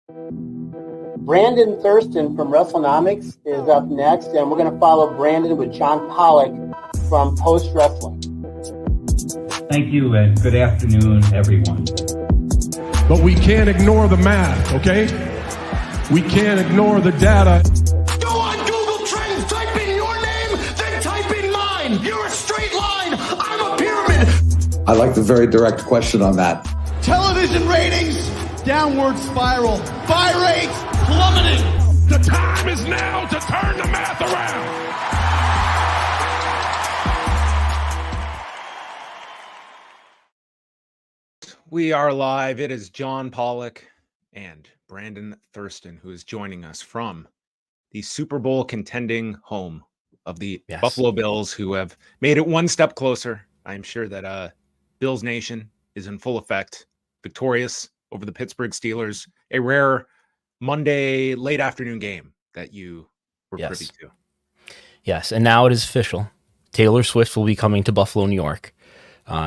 Brandon Thurston from Wrestlenomics is up next, and we're going to follow Brandon with John Pollock from Post Wrestling. Thank you, and good afternoon, everyone. But we can't ignore the math, okay? We can't ignore the data. Go on Google Trends, type in your name, then type in mine. You're a straight line, I'm a pyramid. I like the very direct question on that. Television ratings, downward spiral. Buy rates, plummeting. The time is now to turn the math around. We are live. It is John Pollock and Brandon Thurston who is joining us from the Super Bowl contending home of the Buffalo Bills, who have made it one step closer. I'm sure that Bills Nation is in full effect, victorious over the Pittsburgh Steelers, a rare Monday late afternoon game that you were privy to. Yes, and now it is official. Taylor Swift will be coming to Buffalo, New York.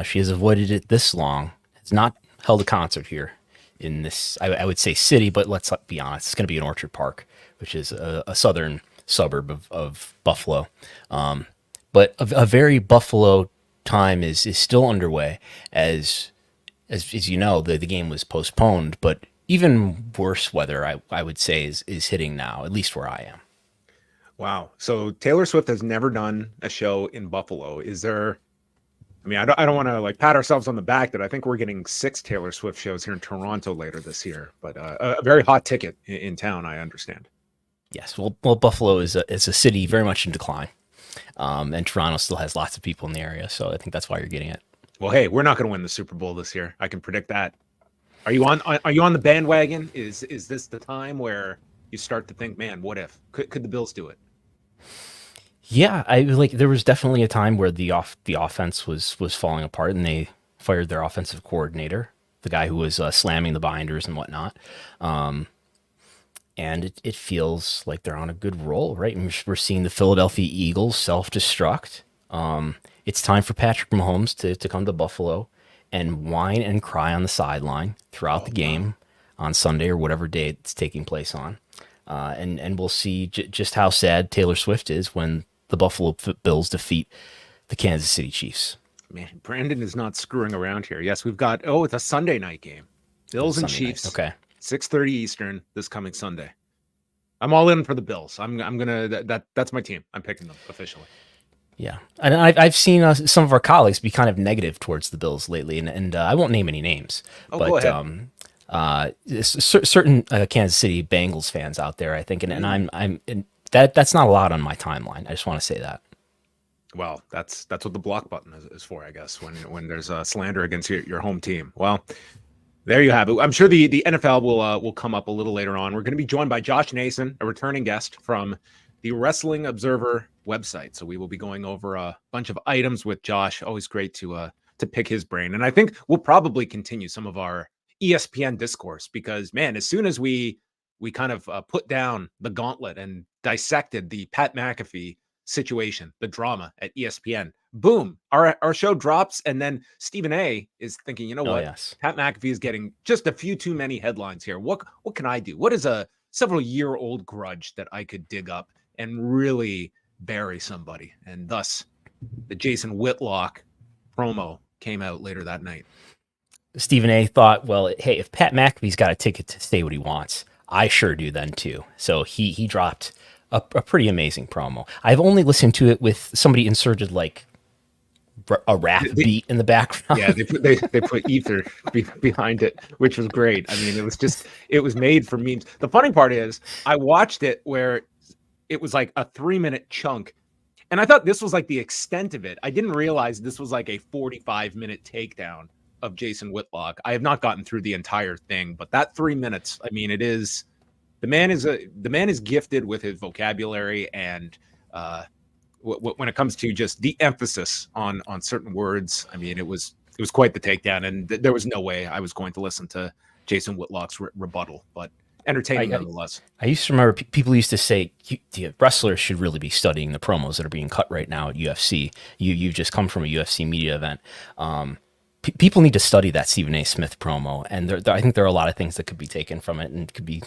She has avoided it this long. Has not held a concert here in this, I would say, city, but let's be honest, it's going to be in Orchard Park, which is a southern suburb of Buffalo. But a very Buffalo time is still underway, as you know, the game was postponed, but even worse weather, I would say, is hitting now, at least where I am. Wow. So Taylor Swift has never done a show in Buffalo. Is there... I mean, I don't want to pat ourselves on the back that I think we're getting 6 Taylor Swift shows here in Toronto later this year, but a very hot ticket in town, I understand. Yes, well, Buffalo is a city very much in decline, and Toronto still has lots of people in the area, so I think that's why you're getting it. Well, hey, we're not going to win the Super Bowl this year. I can predict that. Are you on the bandwagon? Is this the time where you start to think, man, what if? Could the Bills do it? Yeah, there was definitely a time where the offense was falling apart, and they fired their offensive coordinator, the guy who was slamming the binders and whatnot. And it feels like they're on a good roll, right? And we're seeing the Philadelphia Eagles self-destruct. It's time for Patrick Mahomes to come to Buffalo and whine and cry on the sideline throughout the game on Sunday or whatever day it's taking place on. And we'll see just how sad Taylor Swift is when the Buffalo Bills defeat the Kansas City Chiefs. Man, Brandon is not screwing around here. Yes, we've got, it's a Sunday night game. Bills and Chiefs. Night. Okay. 6:30 Eastern this coming Sunday. I'm all in for the Bills. I'm gonna that's my team. I'm picking them officially. Yeah, and I've seen some of our colleagues be kind of negative towards the Bills lately, and I won't name any names, but go ahead. Certain Kansas City Bengals fans out there, I think, and that's not a lot on my timeline. I just want to say that. Well, that's what the block button is for, I guess, when there's slander against your home team. Well, there you have it. I'm sure the NFL will come up a little later on. We're going to be joined by Josh Nason, a returning guest from the Wrestling Observer website. So we will be going over a bunch of items with Josh. Always great to pick his brain. And I think we'll probably continue some of our ESPN discourse because, man, as soon as we kind of put down the gauntlet and dissected the Pat McAfee situation, the drama at ESPN, boom, our show drops. And then Stephen A is thinking, you know what? Yes. Pat McAfee is getting just a few too many headlines here. What can I do? What is a several-year-old grudge that I could dig up and really bury somebody? And thus, the Jason Whitlock promo came out later that night. Stephen A thought, well, hey, if Pat McAfee's got a ticket to say what he wants, I sure do then too. So he dropped a pretty amazing promo. I've only listened to it with somebody inserted like a rap beat in the background. Yeah, they put ether behind it, which was great. I mean, it was made for memes. The funny part is I watched it where it was like a 3-minute chunk, and I thought this was like the extent of it. I didn't realize this was like a 45-minute takedown of Jason Whitlock. I have not gotten through the entire thing, but that 3 minutes, I mean, it is the man is gifted with his vocabulary and when it comes to just the emphasis on certain words. I mean, it was quite the takedown, and there was no way I was going to listen to Jason Whitlock's rebuttal, but entertaining nonetheless. I used to remember people used to say wrestlers should really be studying the promos that are being cut right now at UFC. You've just come from a UFC media event. people need to study that Stephen A. Smith promo, and I think there are a lot of things that could be taken from it and could be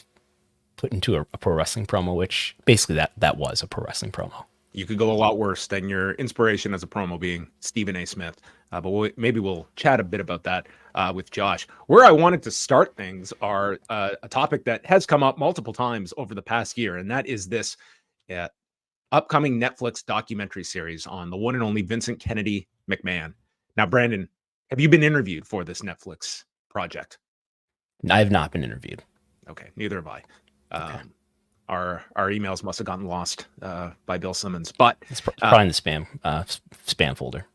put into a pro wrestling promo, which basically that was a pro wrestling promo. You could go a lot worse than your inspiration as a promo being Stephen A. Smith. But maybe we'll chat a bit about that with Josh. Where I wanted to start things are a topic that has come up multiple times over the past year, and that is this upcoming Netflix documentary series on the one and only Vincent Kennedy McMahon. Now, Brandon, have you been interviewed for this Netflix project? I have not been interviewed. Okay, neither have I. Okay. Our emails must have gotten lost by Bill Simmons, but it's probably in the spam folder.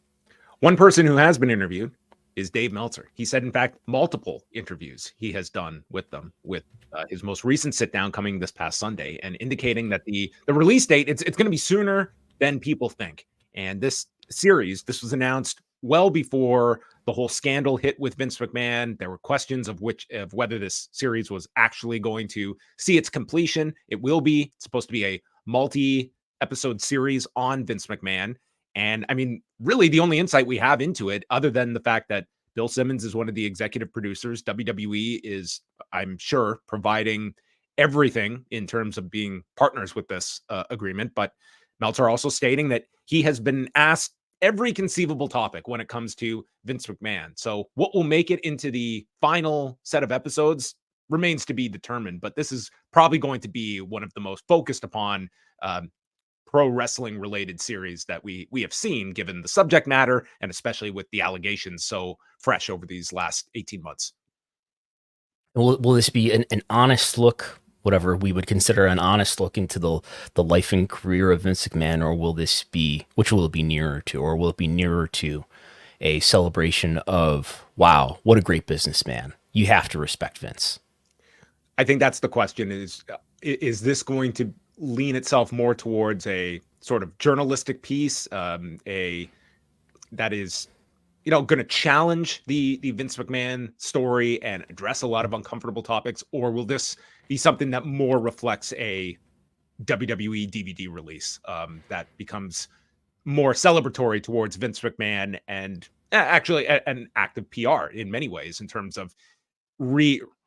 One person who has been interviewed is Dave Meltzer. He said, in fact, multiple interviews he has done with them, with his most recent sit down coming this past Sunday, and indicating that the release date, it's going to be sooner than people think. And this series, this was announced well before the whole scandal hit with Vince McMahon. There were questions of whether this series was actually going to see its completion. It will be. It's supposed to be a multi-episode series on Vince McMahon. And I mean, really the only insight we have into it, other than the fact that Bill Simmons is one of the executive producers, WWE is, I'm sure, providing everything in terms of being partners with this agreement. But Meltzer also stating that he has been asked every conceivable topic when it comes to Vince McMahon. So what will make it into the final set of episodes remains to be determined. But this is probably going to be one of the most focused upon pro wrestling related series that we have seen, given the subject matter and especially with the allegations so fresh over these last 18 months. Will this be an honest look, whatever we would consider an honest look into the life and career of Vince McMahon, or will this be, which will it be nearer to, or will it be nearer to a celebration of, wow, what a great businessman. You have to respect Vince. I think that's the question, is this going to lean itself more towards a sort of journalistic piece, that is, going to challenge the Vince McMahon story and address a lot of uncomfortable topics, or will this be something that more reflects a WWE DVD release that becomes more celebratory towards Vince McMahon and actually an act of PR in many ways in terms of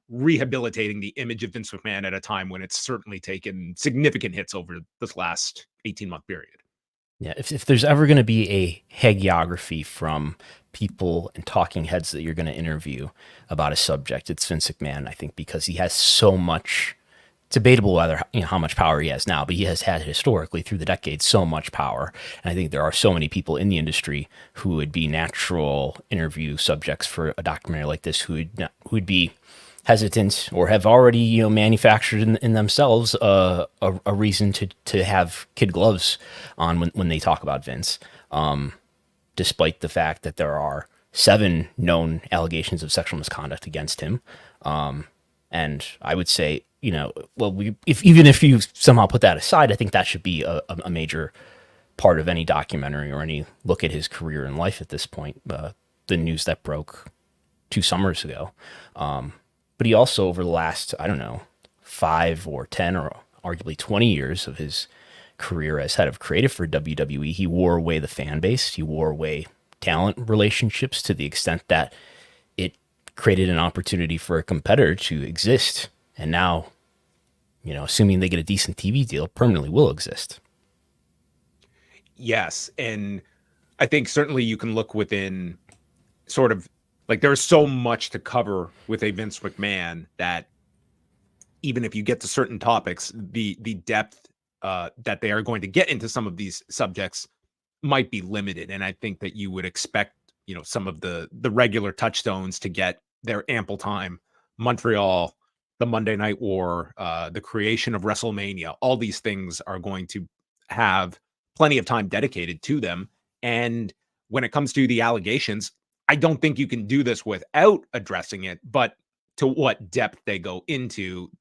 rehabilitating the image of Vince McMahon at a time when it's certainly taken significant hits over this last 18-month period. Yeah, if there's ever going to be a hagiography from people and talking heads that you're going to interview about a subject, it's Vince McMahon, I think, because he has so much. It's debatable whether how much power he has now, but he has had historically through the decades so much power. And I think there are so many people in the industry who would be natural interview subjects for a documentary like this, who would be hesitant or have already manufactured in themselves a reason to have kid gloves on when they talk about Vince, despite the fact that there are 7 known allegations of sexual misconduct against him. And I would say, even if you somehow put that aside, I think that should be a major part of any documentary or any look at his career and life at this point. The news that broke 2 summers ago. But he also, over the last, 5 or 10 or arguably 20 years of his career as head of creative for WWE, he wore away the fan base. He wore away talent relationships to the extent that it created an opportunity for a competitor to exist. And now, assuming they get a decent TV deal, permanently will exist. Yes. And I think certainly you can look within sort of, like, there's so much to cover with a Vince McMahon that even if you get to certain topics, the depth that they are going to get into some of these subjects might be limited. And I think that you would expect, some of the regular touchstones to get their ample time. Montreal, the Monday Night War, the creation of WrestleMania, all these things are going to have plenty of time dedicated to them. And when it comes to the allegations, I don't think you can do this without addressing it, but to what depth they go into,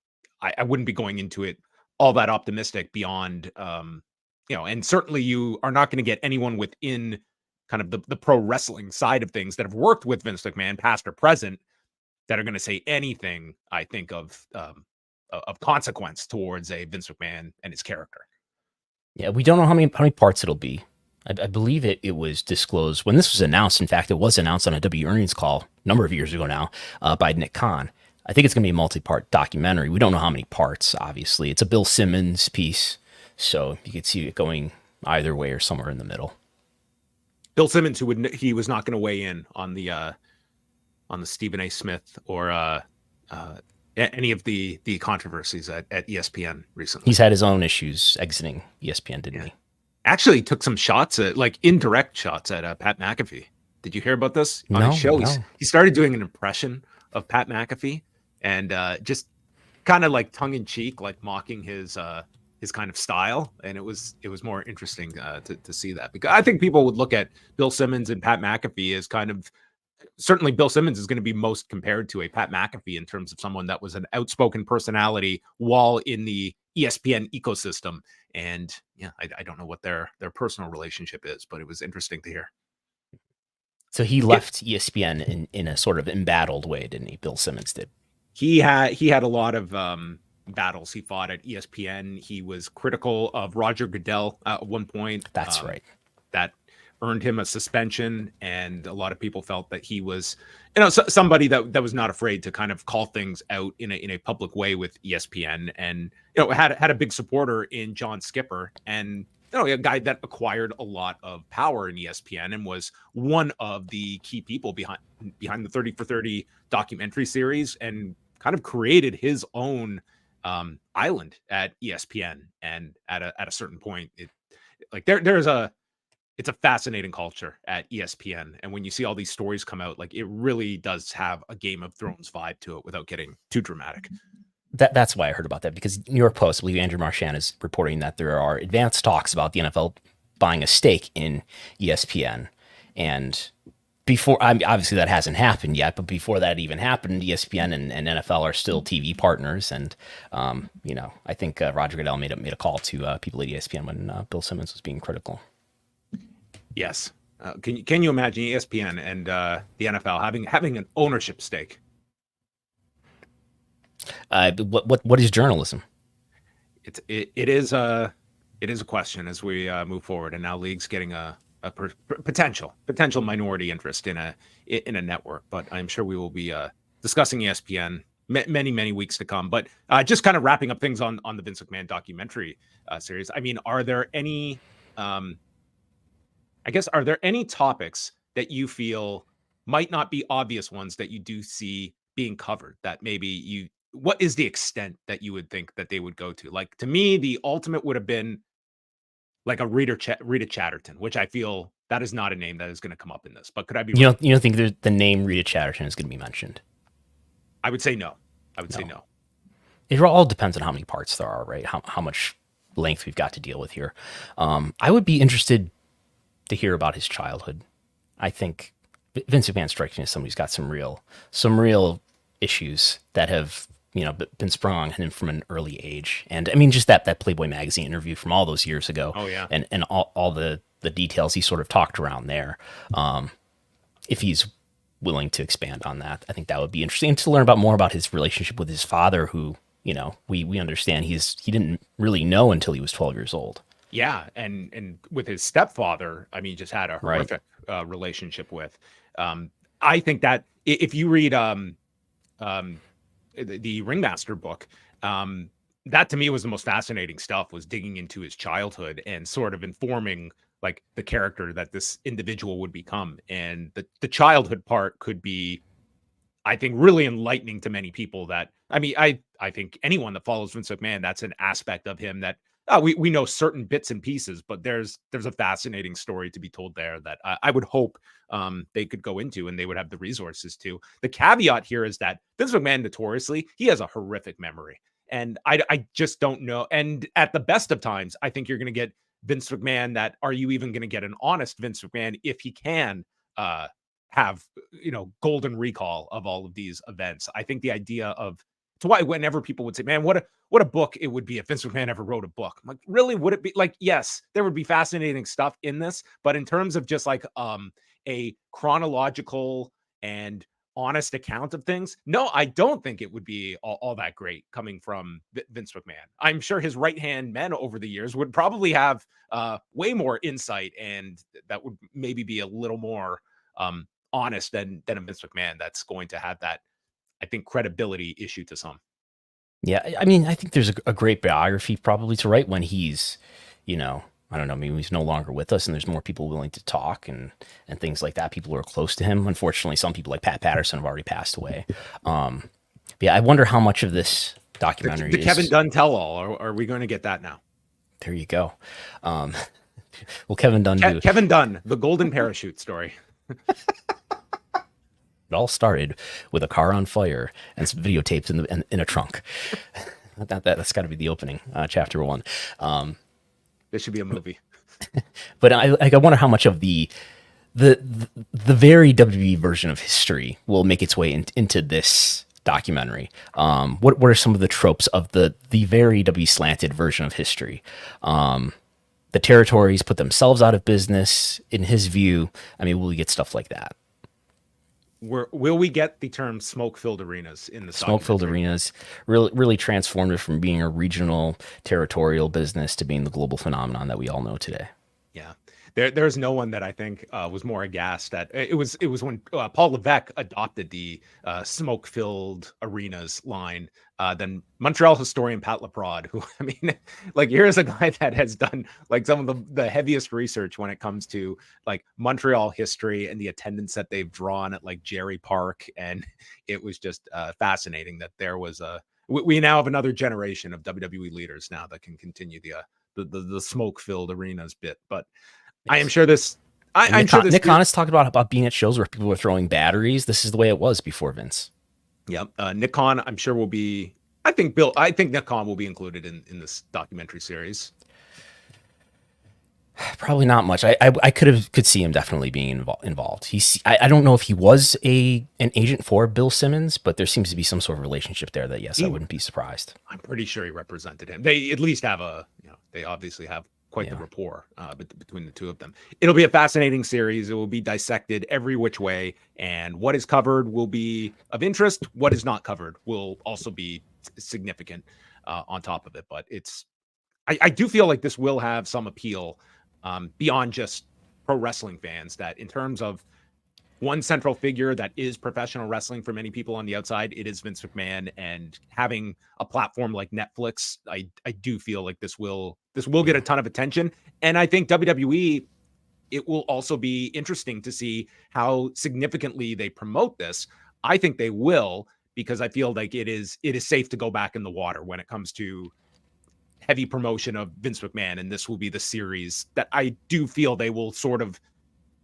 I wouldn't be going into it all that optimistic beyond, and certainly you are not going to get anyone within kind of the pro wrestling side of things that have worked with Vince McMahon, past or present, that are going to say anything, I think, of consequence towards a Vince McMahon and his character. Yeah, we don't know how many parts it'll be. I believe it was disclosed when this was announced. In fact, it was announced on a W earnings call a number of years ago now by Nick Khan. I think it's going to be a multi-part documentary. We don't know how many parts, obviously. It's a Bill Simmons piece, so you could see it going either way or somewhere in the middle. Bill Simmons, he was not going to weigh in on the Stephen A. Smith or any of the controversies at ESPN recently. He's had his own issues exiting ESPN, didn't he? Actually took some shots at, like, indirect shots at Pat McAfee. Did you hear about this? On his show, he started doing an impression of Pat McAfee and just kind of like tongue in cheek, like mocking his kind of style. And it was more interesting to see that, because I think people would look at Bill Simmons and Pat McAfee as kind of, certainly Bill Simmons is going to be most compared to a Pat McAfee in terms of someone that was an outspoken personality while in the ESPN ecosystem. And yeah, I don't know what their personal relationship is, but it was interesting to hear. So he left ESPN in a sort of embattled way, didn't he? Bill Simmons did. He had a lot of battles he fought at ESPN. He was critical of Roger Goodell at one point. That's right. That earned him a suspension, and a lot of people felt that he was, somebody that was not afraid to kind of call things out in a public way with ESPN, and had a big supporter in John Skipper, and a guy that acquired a lot of power in ESPN and was one of the key people behind the 30 for 30 documentary series, and kind of created his own island at ESPN. And at a certain point, it's a fascinating culture at ESPN. And when you see all these stories come out, like, it really does have a Game of Thrones vibe to it without getting too dramatic. That's why I heard about that, because New York Post, I believe Andrew Marchand is reporting that there are advanced talks about the NFL buying a stake in ESPN. And before, obviously that hasn't happened yet, but before that even happened, ESPN and NFL are still TV partners. And, I think Roger Goodell made a call to people at ESPN when Bill Simmons was being critical. Yes. Can you imagine ESPN and the NFL having an ownership stake? What is journalism? It is a question as we move forward, and now league's getting a potential minority interest in a network. But I'm sure we will be discussing ESPN many weeks to come. But just kind of wrapping up things on the Vince McMahon documentary series. I mean, are there any topics that you feel might not be obvious ones that you do see being covered, that maybe what is the extent that you would think that they would go to? Like, to me, the ultimate would have been like a Rita Chatterton, which I feel that is not a name that is going to come up in this. But could I be wrong? You don't think the name Rita Chatterton is going to be mentioned? I would say no. Say no. It all depends on how many parts there are, right? How much length we've got to deal with here. I would be interested to hear about his childhood. I think Vince McMahon strikes me as somebody who's got some real issues that have been sprung on him from an early age. And I mean, just that Playboy magazine interview from all those years ago. Oh yeah. And all the details he sort of talked around there. If he's willing to expand on that, I think that would be interesting to learn more about his relationship with his father, who, we understand he didn't really know until he was 12 years old. Yeah. And with his stepfather, I mean, just had a horrific relationship with. I think that if you read the Ringmaster book, that to me was the most fascinating stuff, was digging into his childhood and sort of informing like the character that this individual would become. And the childhood part could be, I think, really enlightening to many people. That, I mean, I think anyone that follows Vince McMahon, that's an aspect of him that we know certain bits and pieces, but there's a fascinating story to be told there that I would hope they could go into, and they would have the resources to. The caveat here is that Vince McMahon, notoriously, he has a horrific memory, and I just don't know. And at the best of times, I think you're going to get Vince McMahon that, are you even going to get an honest Vince McMahon if he can have, golden recall of all of these events? I think the idea of, it's why whenever people would say, man, what a book it would be if Vince McMahon ever wrote a book. I'm like, really, would it be? Like, yes, there would be fascinating stuff in this, but in terms of just like a chronological and honest account of things, no, I don't think it would be all that great coming from Vince McMahon. I'm sure his right-hand men over the years would probably have way more insight, and that would maybe be a little more honest than a Vince McMahon that's going to have that, I think, credibility issue to some. Yeah, I mean, I think there's a great biography probably to write when he's, you know, I don't know, maybe he's no longer with us and there's more people willing to talk and things like that. People who are close to him. Unfortunately, some people like Pat Patterson have already passed away. Yeah, I wonder how much of this documentary the Kevin Dunn tell-all. Are we going to get that now? There you go. Well, Kevin Dunn. Kevin Dunn, the golden parachute story. It all started with a car on fire and some videotapes in a trunk. That's got to be the opening, chapter 1. This should be a movie. But I wonder how much of the very WWE version of history will make its way into this documentary. What are some of the tropes of the very WWE slanted version of history? The territories put themselves out of business. In his view, I mean, will we get stuff like that? Will we get the term smoke-filled arenas in the smoke-filled arenas? Really transformed it from being a regional territorial business to being the global phenomenon that we all know today. Yeah, there's no one that I think was more aghast at it. Was when Paul Levesque adopted the smoke-filled arenas line than Montreal historian Pat Laprade, who, I mean, like, here's a guy that has done like some of the heaviest research when it comes to like Montreal history and the attendance that they've drawn at like Jerry Park. And it was just fascinating that there was we now have another generation of WWE leaders now that can continue the smoke-filled arenas bit. But I am sure this. I'm sure Nick Khan has talked about being at shows where people were throwing batteries. This is the way it was before Vince. Yep. Nick Khan, I'm sure will be. I think Nick Khan will be included in this documentary series. Probably not much. I could see him definitely being involved. I don't know if he was an agent for Bill Simmons, but there seems to be some sort of relationship there that, yes, I wouldn't be surprised. I'm pretty sure he represented him. They at least have they obviously have quite the rapport between the two of them. It'll be a fascinating series. It will be dissected every which way, and what is covered will be of interest. What is not covered will also be significant on top of it. But I do feel like this will have some appeal beyond just pro wrestling fans, that in terms of one central figure that is professional wrestling for many people on the outside, it is Vince McMahon, and having a platform like Netflix, I do feel like this will get a ton of attention. And I think WWE, it will also be interesting to see how significantly they promote this. I think they will, because I feel like it is safe to go back in the water when it comes to heavy promotion of Vince McMahon. And this will be the series that I do feel they will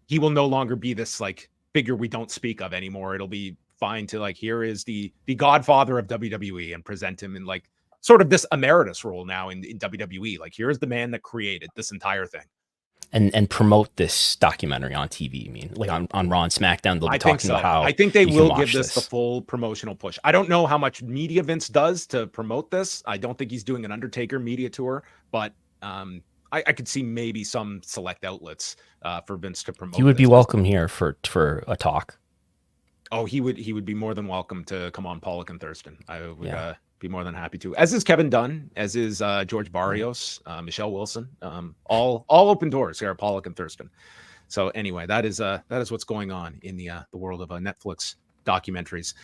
he will no longer be this like figure we don't speak of anymore. It'll be fine to like, here is the godfather of WWE, and present him in like sort of this emeritus role now in WWE. Like, here's the man that created this entire thing. And promote this documentary on TV. You mean like on Raw and SmackDown? They'll be talking about how I think they will give this the full promotional push. I don't know how much media Vince does to promote this. I don't think he's doing an Undertaker media tour, but I could see maybe some select outlets for Vince to promote. He would be welcome here for a talk. Oh, he would be more than welcome to come on Pollock and Thurston. I would be more than happy to. As is Kevin Dunn, as is George Barrios, Michelle Wilson. All open doors here at Pollock and Thurston. So anyway, that is what's going on in the world of Netflix documentaries.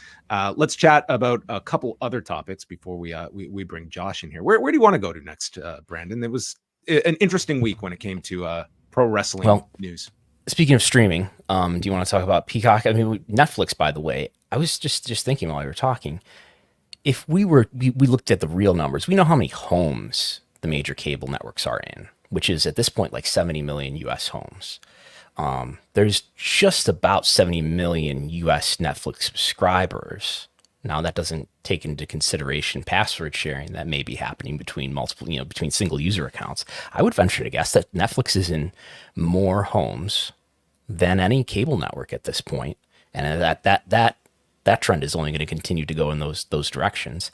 Let's chat about a couple other topics before we bring Josh in here. Where do you want to go to next, Brandon? It was an interesting week when it came to pro wrestling news. Speaking of streaming, do you want to talk about Peacock? I mean, Netflix, by the way, I was just thinking while you were talking, if we looked at the real numbers, we know how many homes the major cable networks are in, which is at this point like 70 million US homes. There's just about 70 million US Netflix subscribers. Now, that doesn't take into consideration password sharing that may be happening between between single user accounts. I would venture to guess that Netflix is in more homes than any cable network at this point, and that trend is only going to continue to go in those directions.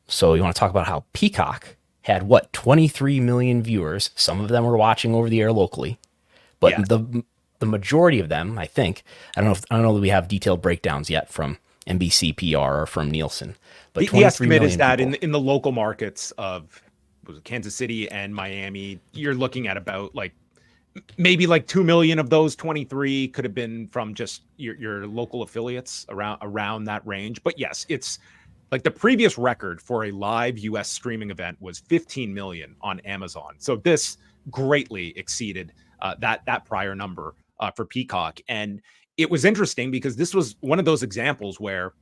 So you want to talk about how Peacock had 23 million viewers. Some of them were watching over the air locally, but the majority of them, I think, I don't know that we have detailed breakdowns yet from NBC PR or from Nielsen, but The 23 estimate million is that people. in the local markets of Kansas City and Miami, you're looking at about like maybe like 2 million of those 23 could have been from just your local affiliates around that range. But yes, it's like the previous record for a live US streaming event was 15 million on Amazon. So this greatly exceeded that prior number for Peacock. And it was interesting because this was one of those examples where,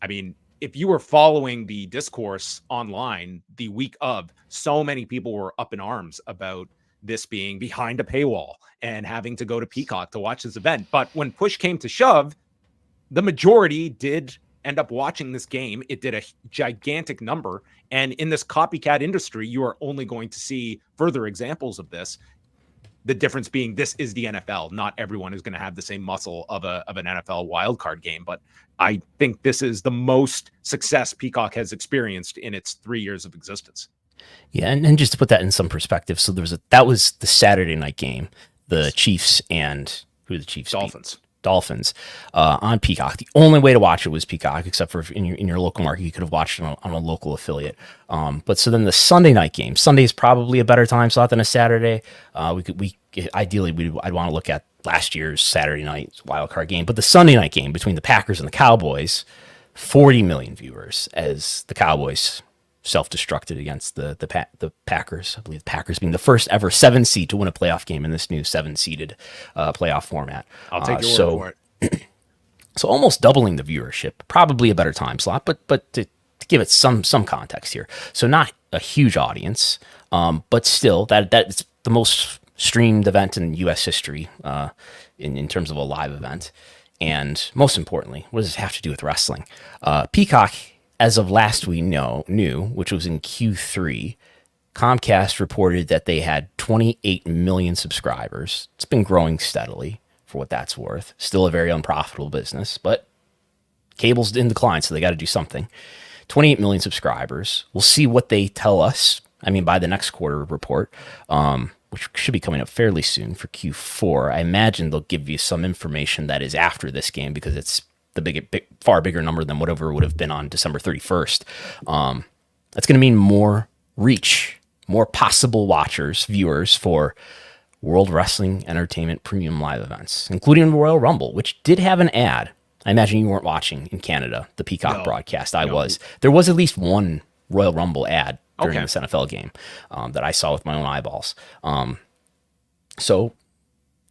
I mean, if you were following the discourse online the week of, so many people were up in arms about this being behind a paywall and having to go to Peacock to watch this event. But when push came to shove, the majority did end up watching this game. It did a gigantic number. And in this copycat industry, you are only going to see further examples of this. The difference being this is the NFL. Not everyone is going to have the same muscle of an NFL wildcard game. But I think this is the most success Peacock has experienced in its 3 years of existence. Yeah, and just to put that in some perspective, so that was the Saturday night game, the Chiefs and who the Chiefs Dolphins on Peacock. The only way to watch it was Peacock, except for in your local market, you could have watched it on a local affiliate. But so then the Sunday night game, Sunday is probably a better time slot than a Saturday. I'd want to look at last year's Saturday night wildcard game, but the Sunday night game between the Packers and the Cowboys, 40 million viewers as the Cowboys self-destructed against the Packers. I believe the Packers being the first ever 7 seed to win a playoff game in this new 7-seeded playoff format. I'll take your word for it. So almost doubling the viewership, probably a better time slot, but to give it some context here. So not a huge audience, but still that's the most streamed event in U.S. history in terms of a live event. And most importantly, what does this have to do with wrestling? Peacock, as of last we knew, which was in Q3, Comcast reported that they had 28 million subscribers. It's been growing steadily for what that's worth. Still a very unprofitable business, but cable's in decline, so they got to do something. 28 million subscribers. We'll see what they tell us. I mean, by the next quarter report, which should be coming up fairly soon for Q4. I imagine they'll give you some information that is after this game because it's the far bigger number than whatever would have been on December 31st. That's going to mean more reach, more possible viewers for World Wrestling Entertainment Premium Live events, including the Royal Rumble, which did have an ad. I imagine you weren't watching in Canada, the Peacock broadcast. I was. There was at least one Royal Rumble ad during this NFL game that I saw with my own eyeballs. So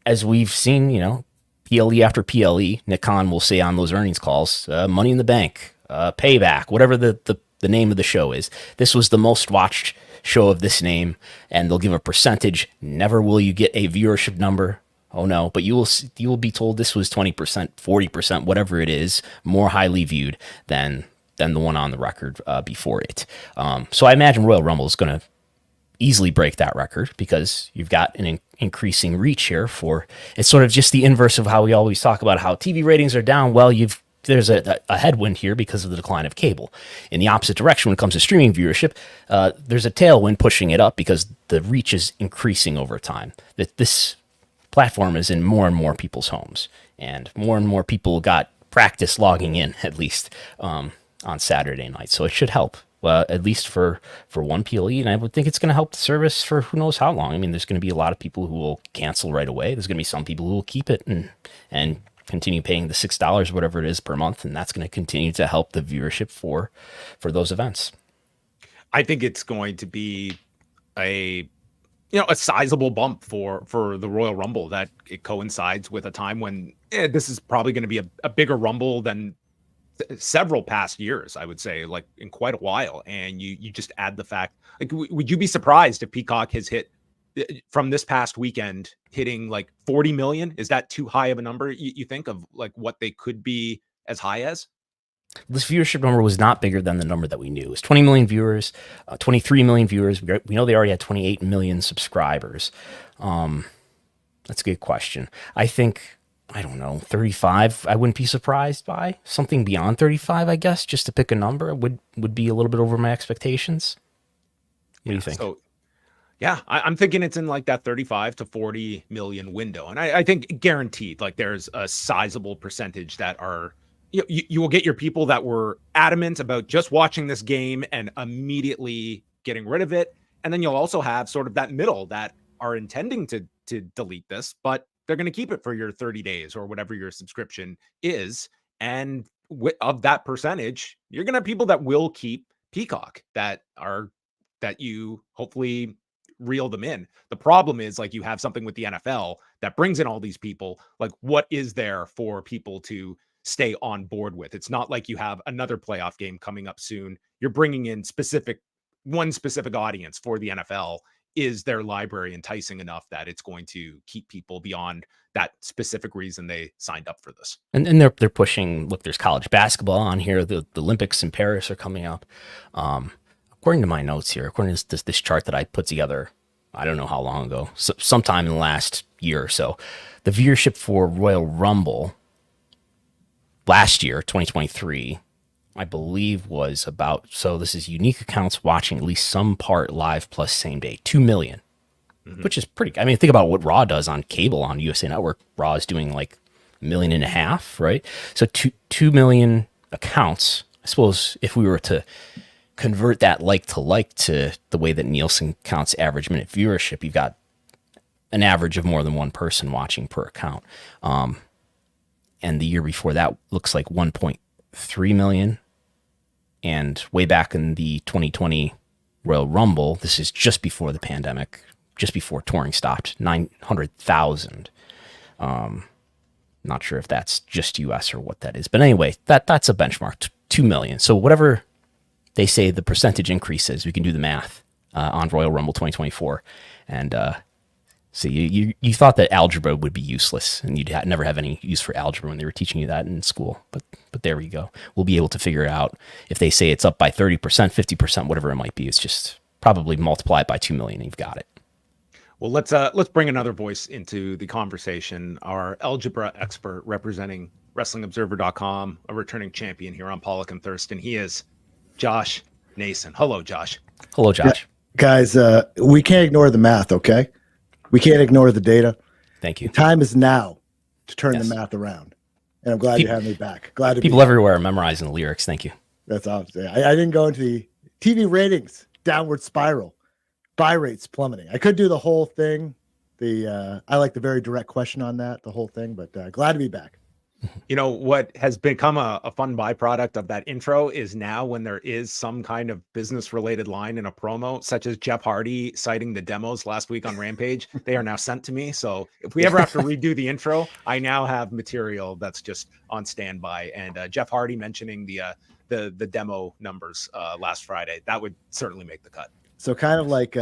as we've seen, PLE after PLE, Nick Khan will say on those earnings calls, Money in the Bank, Payback, whatever the name of the show is. This was the most watched show of this name, and they'll give a percentage. Never will you get a viewership number. Oh no, but you will be told this was 20%, 40%, whatever it is, more highly viewed than the one on the record before it. So I imagine Royal Rumble is going to easily break that record because you've got an increasing reach here it's sort of just the inverse of how we always talk about how TV ratings are down. Well, there's a headwind here because of the decline of cable. In the opposite direction, when it comes to streaming viewership, there's a tailwind pushing it up because the reach is increasing over time. That this platform is in more and more people's homes, and more people got practice logging in at least on Saturday night. So it should help. At least for one PLE, and I would think it's going to help the service for who knows how long. I mean, there's going to be a lot of people who will cancel right away. There's going to be some people who will keep it and continue paying the $6, whatever it is per month, and that's going to continue to help the viewership for those events. I think it's going to be a sizable bump for the Royal Rumble, that it coincides with a time when this is probably going to be a bigger Rumble than several past years, I would say, like in quite a while. And you just add the fact, like, would you be surprised if Peacock has hit from this past weekend hitting like 40 million? Is that too high of a number? You think of like what they could be as high as? This viewership number was not bigger than the number that we knew. It was 20 million viewers, 23 million viewers. We know they already had 28 million subscribers. That's a good question. I think, I don't know, 35, I wouldn't be surprised by. Something beyond 35, I guess, just to pick a number, would be a little bit over my expectations. What do you think? So, Yeah, I'm thinking it's in like that 35 to 40 million window. And I think guaranteed, like there's a sizable percentage that are, you will get your people that were adamant about just watching this game and immediately getting rid of it. And then you'll also have sort of that middle that are intending to delete this, but they're going to keep it for your 30 days or whatever your subscription is. And of that percentage, you're going to have people that will keep Peacock that you hopefully reel them in. The problem is like you have something with the NFL that brings in all these people. Like, what is there for people to stay on board with? It's not like you have another playoff game coming up soon. You're bringing in one specific audience for the NFL. Is their library enticing enough that it's going to keep people beyond that specific reason they signed up for this? And they're pushing. Look, there's college basketball on here. The Olympics in Paris are coming up. According to my notes here, according to this chart that I put together, I don't know how long ago, sometime in the last year or so, the viewership for Royal Rumble last year, 2023, I believe was about, so this is unique accounts watching at least some part live plus same day, 2 million, which is pretty, I mean, think about what Raw does on cable on USA Network. Raw is doing like 1.5 million, right? So 2 million accounts. I suppose if we were to convert that like to the way that Nielsen counts average minute viewership, you've got an average of more than one person watching per account. And the year before that looks like 1.3 million. And way back in the 2020 Royal Rumble, this is just before the pandemic, just before touring stopped, 900,000. Not sure if that's just US or what that is. But anyway, that's a benchmark, 2 million. So whatever they say the percentage increases, we can do the math on Royal Rumble 2024. And so you thought that algebra would be useless and you'd never have any use for algebra when they were teaching you that in school. But there we go. We'll be able to figure it out. If they say it's up by 30%, 50%, whatever it might be, it's just probably multiply it by 2 million and you've got it. Well, let's bring another voice into the conversation. Our algebra expert representing WrestlingObserver.com, a returning champion here on Pollock and Thurston. He is Josh Nason. Hello, Josh. Hello, Josh. Guys, we can't ignore the math, okay? We can't ignore the data. Thank you. The time is now to turn the math around. And I'm glad you have me back. Glad to people everywhere are memorizing the lyrics. Thank you. That's awesome. I didn't go into the TV ratings, downward spiral, buy rates plummeting. I could do the whole thing. I like the very direct question on that, the whole thing, but glad to be back. You know, what has become a fun byproduct of that intro is now when there is some kind of business related line in a promo, such as Jeff Hardy citing the demos last week on Rampage, they are now sent to me. So if we ever have to redo the intro, I now have material that's just on standby. And Jeff Hardy mentioning the demo numbers last Friday, that would certainly make the cut. So kind of like,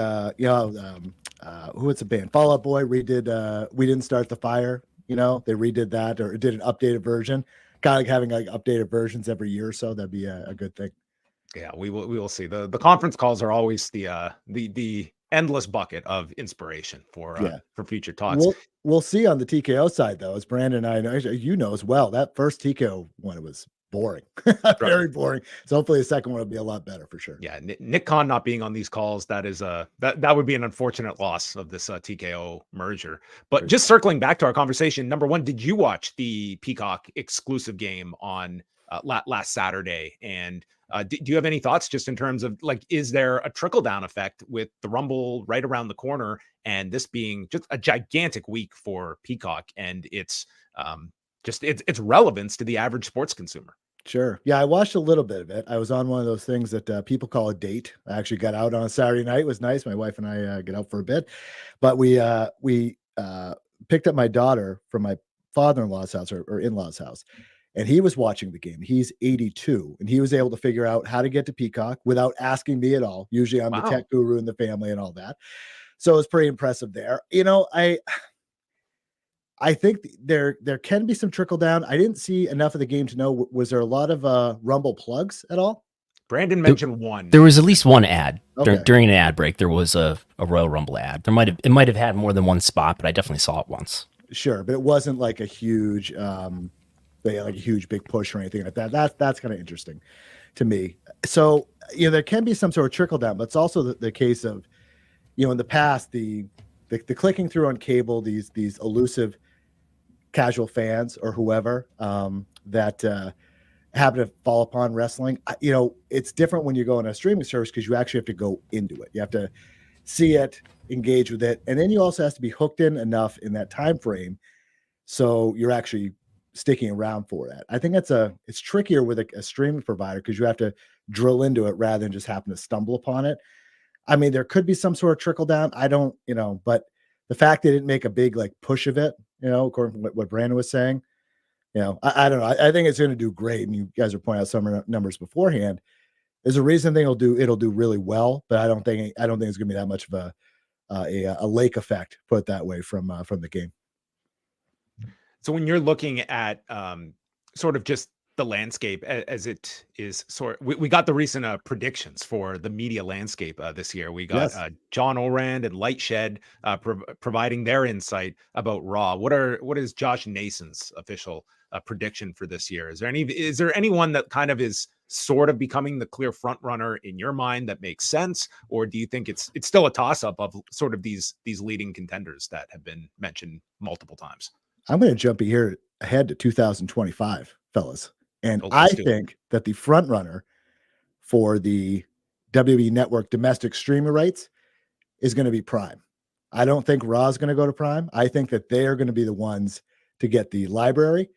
what's a band? Fall Out Boy redid We Didn't Start the Fire. You know, they redid that or did an updated version. Kind of like having like updated versions every year or so. That'd be a good thing. Yeah, we will see. The conference calls are always the endless bucket of inspiration for future talks. We'll see on the TKO side though, as Brandon and I know, you know as well. That first TKO one was boring, very boring. So hopefully the second one will be a lot better for sure. Yeah, Nick Khan not being on these calls, that would be an unfortunate loss of this TKO merger. But just circling back to our conversation, number one, did you watch the Peacock exclusive game on last Saturday? And do you have any thoughts just in terms of like, is there a trickle down effect with the Rumble right around the corner and this being just a gigantic week for Peacock and its relevance to the average sports consumer? Sure. Yeah, I watched a little bit of it. I was on one of those things that people call a date. I actually got out on a Saturday night. It was nice. My wife and I get out for a bit, but we picked up my daughter from my father-in-law's house or in-law's house, and he was watching the game. He's 82, and he was able to figure out how to get to Peacock without asking me at all. Usually I'm the tech guru in the family and all that. So it was pretty impressive there. You know, I think there can be some trickle down. I didn't see enough of the game to know. Was there a lot of Rumble plugs at all? Brandon mentioned one. There was at least one ad during an ad break. There was a Royal Rumble ad. It might have had more than one spot, but I definitely saw it once. Sure, but it wasn't like a huge, big push or anything like that. That's kind of interesting to me. So there can be some sort of trickle down, but it's also the case of in the past, the clicking through on cable, these elusive casual fans or whoever that happen to fall upon wrestling, it's different when you go on a streaming service because you actually have to go into it. You have to see it, engage with it, and then you also have to be hooked in enough in that time frame so you're actually sticking around for that. I think it's trickier with a streaming provider because you have to drill into it rather than just happen to stumble upon it. I mean, there could be some sort of trickle down. I don't, but the fact they didn't make a big push of it, according to what Brandon was saying, I don't know. I think it's going to do great. And you guys are pointing out some numbers beforehand. There's a reason it'll do really well, but I don't think it's going to be that much of a lake effect, put it that way, from the game. So when you're looking at sort of just the landscape as it is, we got the recent predictions for the media landscape this year. We got John Orand and Lightshed providing their insight about Raw. What is Josh Nason's official prediction for this year? Is there anyone that kind of is sort of becoming the clear front runner in your mind that makes sense, or do you think it's still a toss up of sort of these leading contenders that have been mentioned multiple times? I'm going to jump here ahead to 2025, fellas. And I think that the front runner for the WWE Network domestic streamer rights is going to be Prime. I don't think Raw is going to go to Prime. I think that they are going to be the ones to get the library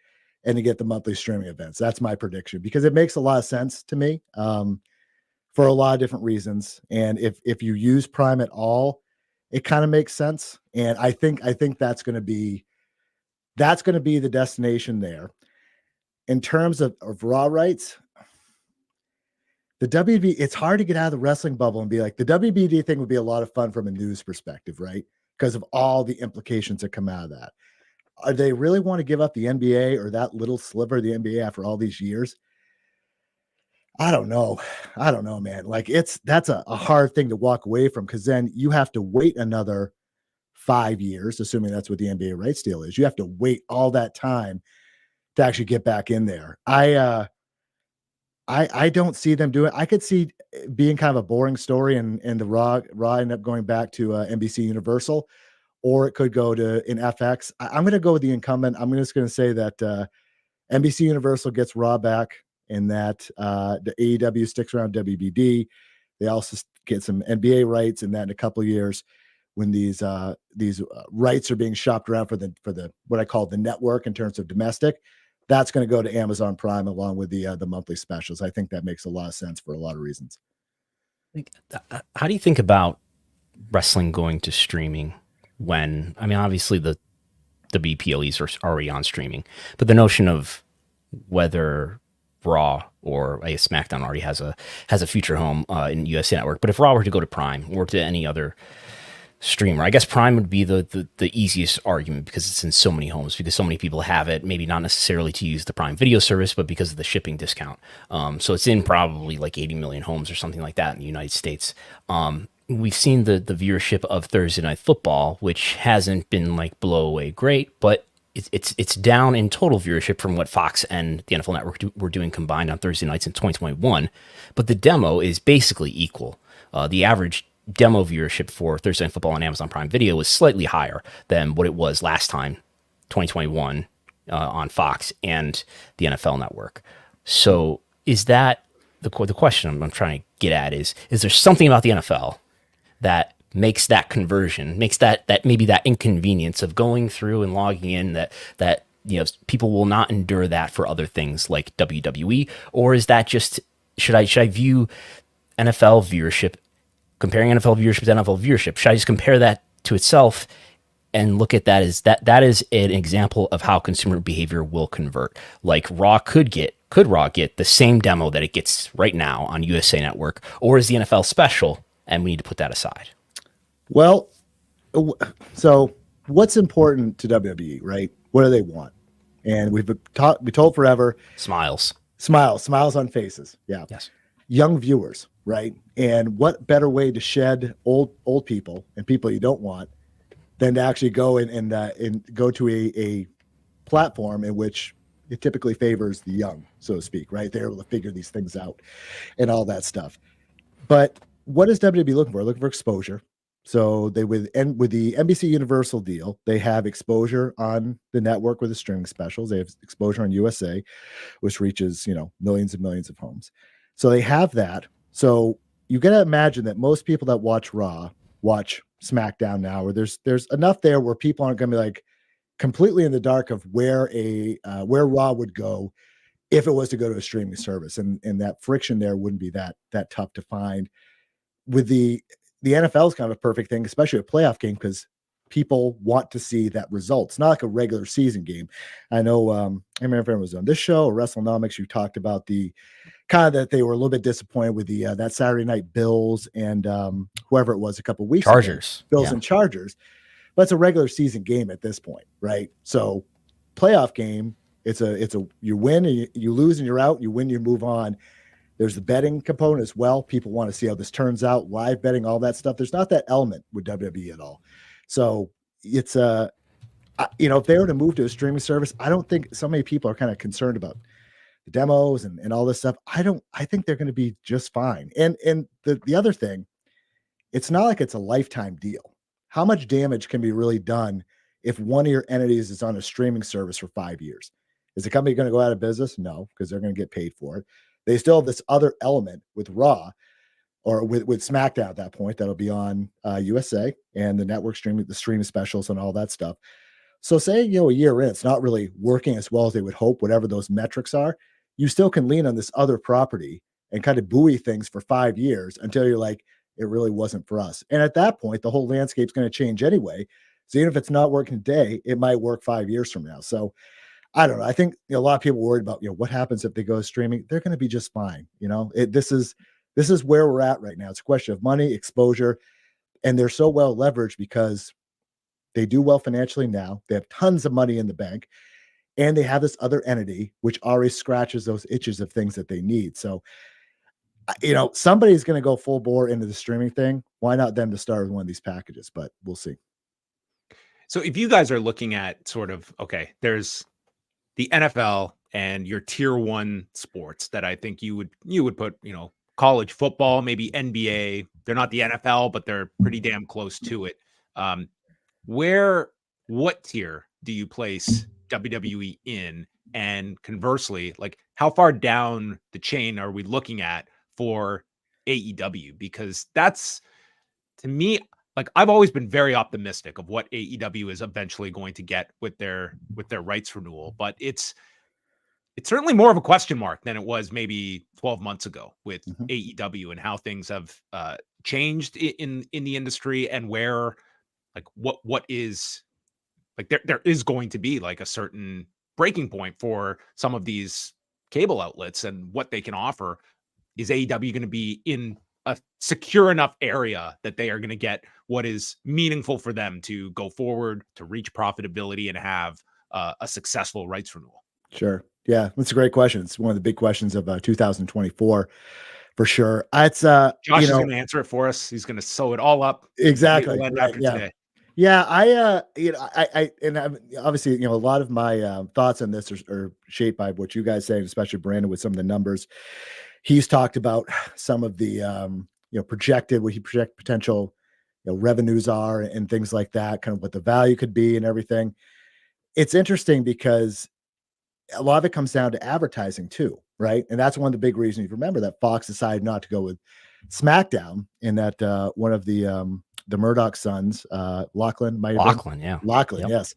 and to get the monthly streaming events. That's my prediction because it makes a lot of sense to me for a lot of different reasons. And if you use Prime at all, it kind of makes sense. And I think that's going to be the destination there. In terms of Raw rights, the WB, it's hard to get out of the wrestling bubble and be like, the WBD thing would be a lot of fun from a news perspective, right? Because of all the implications that come out of that. Are they really want to give up the NBA or that little sliver of the NBA after all these years? I don't know, man. That's a hard thing to walk away from because then you have to wait another 5 years, assuming that's what the NBA rights deal is. You have to wait all that time to actually get back in there. I don't see them doing it. I could see it being kind of a boring story and the Raw end up going back to NBC Universal, or it could go to in FX. I'm going to go with the incumbent. I'm just going to say that NBC Universal gets Raw back and that the AEW sticks around WBD. They also get some NBA rights, and that in a couple of years when these rights are being shopped around for the what I call the network in terms of domestic, that's going to go to Amazon Prime along with the monthly specials. I think that makes a lot of sense for a lot of reasons. How do you think about wrestling going to streaming when, I mean, obviously the BPLEs are already on streaming, but the notion of whether Raw or I guess SmackDown already has a future home in USA Network, but if Raw were to go to Prime or to any other streamer, I guess Prime would be the easiest argument because it's in so many homes, because so many people have it, maybe not necessarily to use the Prime Video service, but because of the shipping discount. So it's in probably like 80 million homes or something like that in the United States. We've seen the viewership of Thursday Night Football, which hasn't been like blow away great, but it's down in total viewership from what Fox and the NFL Network were doing combined on Thursday nights in 2021. But the demo is basically equal. The average demo viewership for Thursday Night Football on Amazon Prime Video was slightly higher than what it was last time, 2021, on Fox and the NFL Network. So is that the question I'm trying to get at is there something about the NFL that makes that conversion, makes that maybe that inconvenience of going through and logging in that people will not endure that for other things like WWE? Or is that just, should I view NFL viewership, comparing NFL viewership to NFL viewership, should I just compare that to itself and look at that as that is an example of how consumer behavior will convert? Like could Raw get the same demo that it gets right now on USA Network, or is the NFL special and we need to put that aside? Well, so what's important to WWE, right? What do they want? And we've been told forever. Smiles on faces. Yeah. Yes. Young viewers, right? And what better way to shed old people and people you don't want than to actually go and go to a platform in which it typically favors the young, so to speak, right? They're able to figure these things out and all that stuff. But what is WWE looking for? Looking for exposure. So they with the NBC Universal deal, they have exposure on the network with the streaming specials. They have exposure on USA, which reaches, millions and millions of homes. So they have that. So you got to imagine that most people that watch Raw watch SmackDown now, where there's enough there where people aren't going to be like completely in the dark of where Raw would go if it was to go to a streaming service, and that friction there wouldn't be that tough to find. With the NFL is kind of a perfect thing, especially a playoff game, because people want to see that result. It's not like a regular season game. I know, I remember it was on this show, Wrestlenomics, you talked about the kind of that they were a little bit disappointed with the that Saturday night Bills and whoever it was a couple weeks Chargers. ago, Bills and Chargers. But it's a regular season game at this point, right? So playoff game, it's a you win and you lose and you're out, you win, you move on. There's the betting component as well. People want to see how this turns out, live betting, all that stuff. There's not that element with WWE at all. So it's if they were to move to a streaming service, I don't think so many people are kind of concerned about the demos and all this stuff. I think they're going to be just fine. And the other thing, it's not like it's a lifetime deal. How much damage can be really done if one of your entities is on a streaming service for 5 years? Is the company going to go out of business? No, because they're going to get paid for it. They still have this other element with Raw or with SmackDown at that point that'll be on USA and the network streaming, the streaming specials and all that stuff. So say, a year in, it's not really working as well as they would hope, whatever those metrics are, you still can lean on this other property and kind of buoy things for 5 years until you're like, it really wasn't for us. And at that point, the whole landscape's going to change anyway. So even if it's not working today, it might work 5 years from now. So I don't know. I think a lot of people worried about, what happens if they go streaming. They're going to be just fine. This is where we're at right now. It's a question of money, exposure, and they're so well leveraged because they do well financially now. They have tons of money in the bank, and they have this other entity which already scratches those itches of things that they need. So, somebody's going to go full bore into the streaming thing. Why not them to start with one of these packages? But we'll see. So if you guys are looking at sort of, okay, there's the NFL and your tier one sports that I think you would put, college football, maybe NBA. They're not the NFL, but they're pretty damn close to it. What tier do you place WWE in? And conversely, like how far down the chain are we looking at for AEW? Because that's, to me, like I've always been very optimistic of what AEW is eventually going to get with their rights renewal, but it's certainly more of a question mark than it was maybe 12 months ago with AEW and how things have changed in the industry, and where like what is like there is going to be like a certain breaking point for some of these cable outlets and what they can offer. Is AEW going to be in a secure enough area that they are going to get what is meaningful for them to go forward, to reach profitability and have a successful rights renewal? Sure. Yeah, that's a great question. It's one of the big questions of 2024 for sure. It's Josh is going to answer it for us. He's going to sew it all up. Exactly. Right, yeah. today. Yeah, obviously, a lot of my thoughts on this are shaped by what you guys say, especially Brandon with some of the numbers. He's talked about some of the, projected, what he project potential, revenues are and things like that, kind of what the value could be and everything. It's interesting because a lot of it comes down to advertising too, right? And that's one of the big reasons you remember that Fox decided not to go with SmackDown, and that one of the Murdoch sons, Lachlan, Yep. Yes.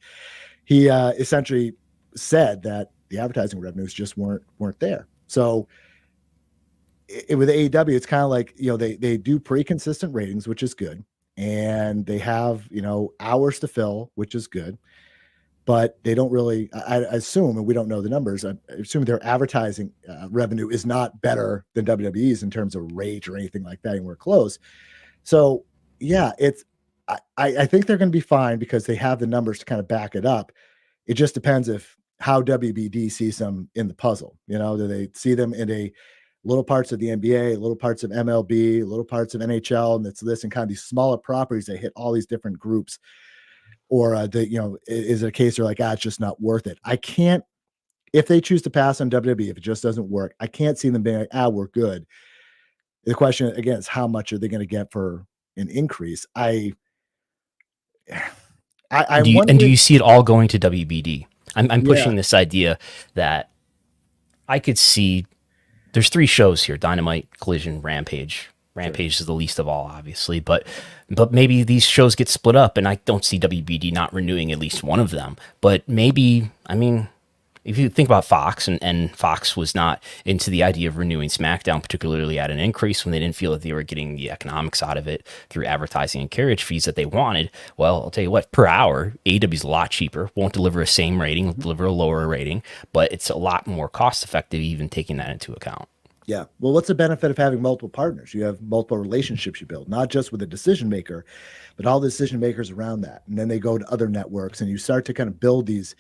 He essentially said that the advertising revenues just weren't there. So with AEW, it's kind of like, they do pretty consistent ratings, which is good. And they have, hours to fill, which is good. But they don't really, I assume, and we don't know the numbers, I assume their advertising revenue is not better than WWE's in terms of rate or anything like that, and we're close. So, yeah, I think they're going to be fine because they have the numbers to kind of back it up. It just depends how WBD sees them in the puzzle. Do they see them in a little parts of the NBA, little parts of MLB, little parts of NHL, and it's this and kind of these smaller properties that hit all these different groups? Or is it a case they're like, it's just not worth it? I can't, if they choose to pass on WWE, if it just doesn't work, I can't see them being like, we're good. The question again is how much are they going to get for an increase. Do you see it all going to WBD? I'm pushing this idea that I could see there's 3 shows here: Dynamite, Collision, Rampage. Rampage is the least of all, obviously, but maybe these shows get split up, and I don't see WBD not renewing at least one of them. But maybe, I mean, if you think about Fox, and Fox was not into the idea of renewing SmackDown, particularly at an increase when they didn't feel that they were getting the economics out of it through advertising and carriage fees that they wanted. Well, I'll tell you what, per hour, AEW is a lot cheaper, won't deliver a same rating, will deliver a lower rating, but it's a lot more cost effective, even taking that into account. Yeah. Well, what's the benefit of having multiple partners? You have multiple relationships you build, not just with the decision maker, but all the decision makers around that. And then they go to other networks and you start to kind of build these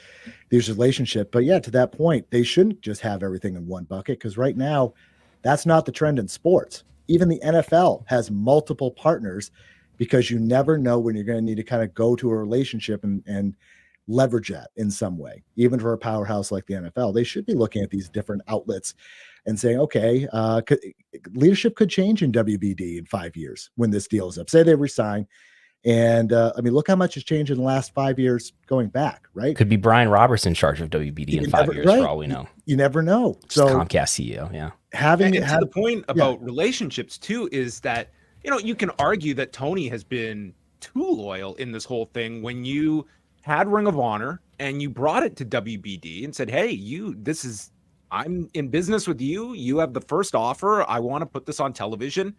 relationships. But yeah, to that point, they shouldn't just have everything in one bucket, because right now that's not the trend in sports. Even the NFL has multiple partners, because you never know when you're going to need to kind of go to a relationship and leverage that in some way. Even for a powerhouse like the NFL, they should be looking at these different outlets and saying, okay, leadership could change in WBD in 5 years when this deal is up. Say they resign. And I mean, look how much has changed in the last 5 years going back, right? Could be Brian Roberts in charge of WBD in 5 years, for all we know. You never know. So Comcast CEO, yeah. And to the point about relationships too, is that, you can argue that Tony has been too loyal in this whole thing. When you had Ring of Honor and you brought it to WBD and said, hey, I'm in business with you. You have the first offer. I want to put this on television.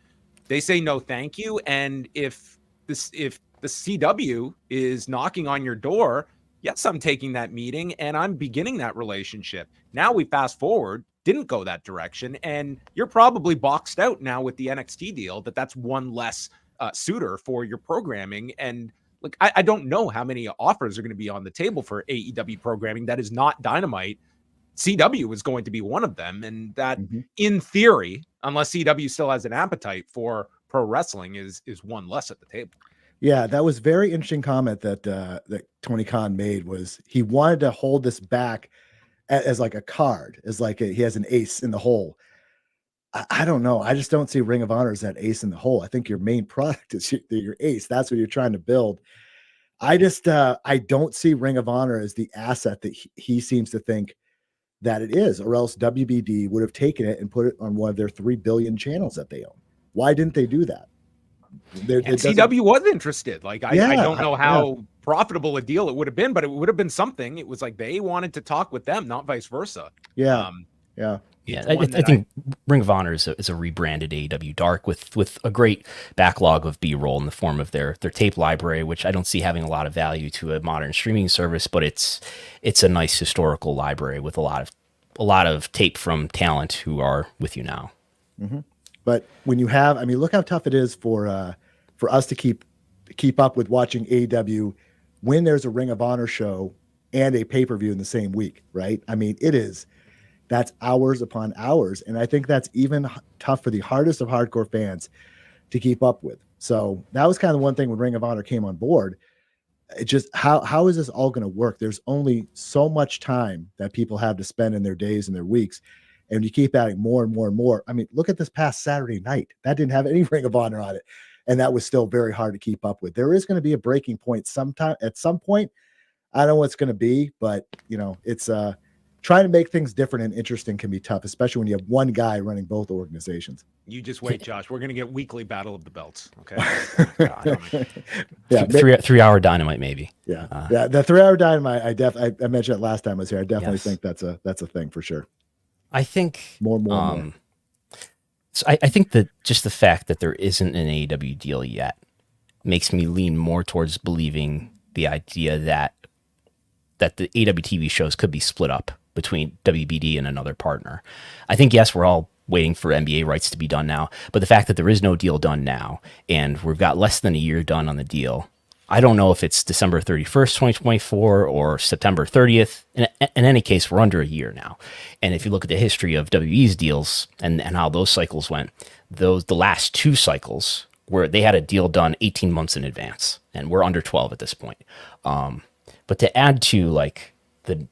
They say no, thank you. And if the CW is knocking on your door, yes, I'm taking that meeting and I'm beginning that relationship. Now we fast forward, didn't go that direction, and you're probably boxed out now with the NXT deal. That's one less suitor for your programming. And like, I don't know how many offers are going to be on the table for AEW programming that is not Dynamite. CW is going to be one of them, and that, in theory, unless CW still has an appetite for pro wrestling, is one less at the table. Yeah, that was very interesting comment that Tony Khan made. Was he wanted to hold this back as like a card, as like he has an ace in the hole. I don't know. I just don't see Ring of Honor as that ace in the hole. I think your main product is your ace. That's what you're trying to build. I don't see Ring of Honor as the asset that he seems to think that it is, or else WBD would have taken it and put it on one of their 3 billion channels that they own. Why didn't they do that? And CW was interested. Like, I don't know how profitable a deal it would have been, but it would have been something. It was like they wanted to talk with them, not vice versa. Yeah. I think Ring of Honor is a rebranded AEW Dark with a great backlog of B-roll in the form of their tape library, which I don't see having a lot of value to a modern streaming service, but it's a nice historical library with a lot of tape from talent who are with you now. Mm-hmm. But when you have, I mean, look how tough it is for us to keep up with watching AEW when there's a Ring of Honor show and a pay-per-view in the same week, right? I mean, that's hours upon hours. And I think that's even tough for the hardest of hardcore fans to keep up with. So that was kind of one thing when Ring of Honor came on board. It just, how is this all going to work? There's only so much time that people have to spend in their days and their weeks. And you keep adding more and more and more. I mean, look at this past Saturday night. That didn't have any Ring of Honor on it. And that was still very hard to keep up with. There is going to be a breaking point at some point. I don't know what it's going to be, but it's trying to make things different and interesting can be tough, especially when you have one guy running both organizations. You just wait, Josh. We're going to get weekly Battle of the Belts. Okay. Yeah, 3 hour Dynamite, maybe. Yeah. The 3 hour Dynamite. I mentioned it last time I was here. I definitely think that's a thing for sure. I think more. So I think that just the fact that there isn't an AEW deal yet makes me lean more towards believing the idea that the AEW TV shows could be split up between WBD and another partner. I think, yes, we're all waiting for NBA rights to be done now, but the fact that there is no deal done now and we've got less than a year done on the deal, I don't know if it's December 31st, 2024 or September 30th. In any case, we're under a year now. And if you look at the history of WWE's deals and how those cycles went, the last 2 cycles where they had a deal done 18 months in advance, and we're under 12 at this point. But to add to like the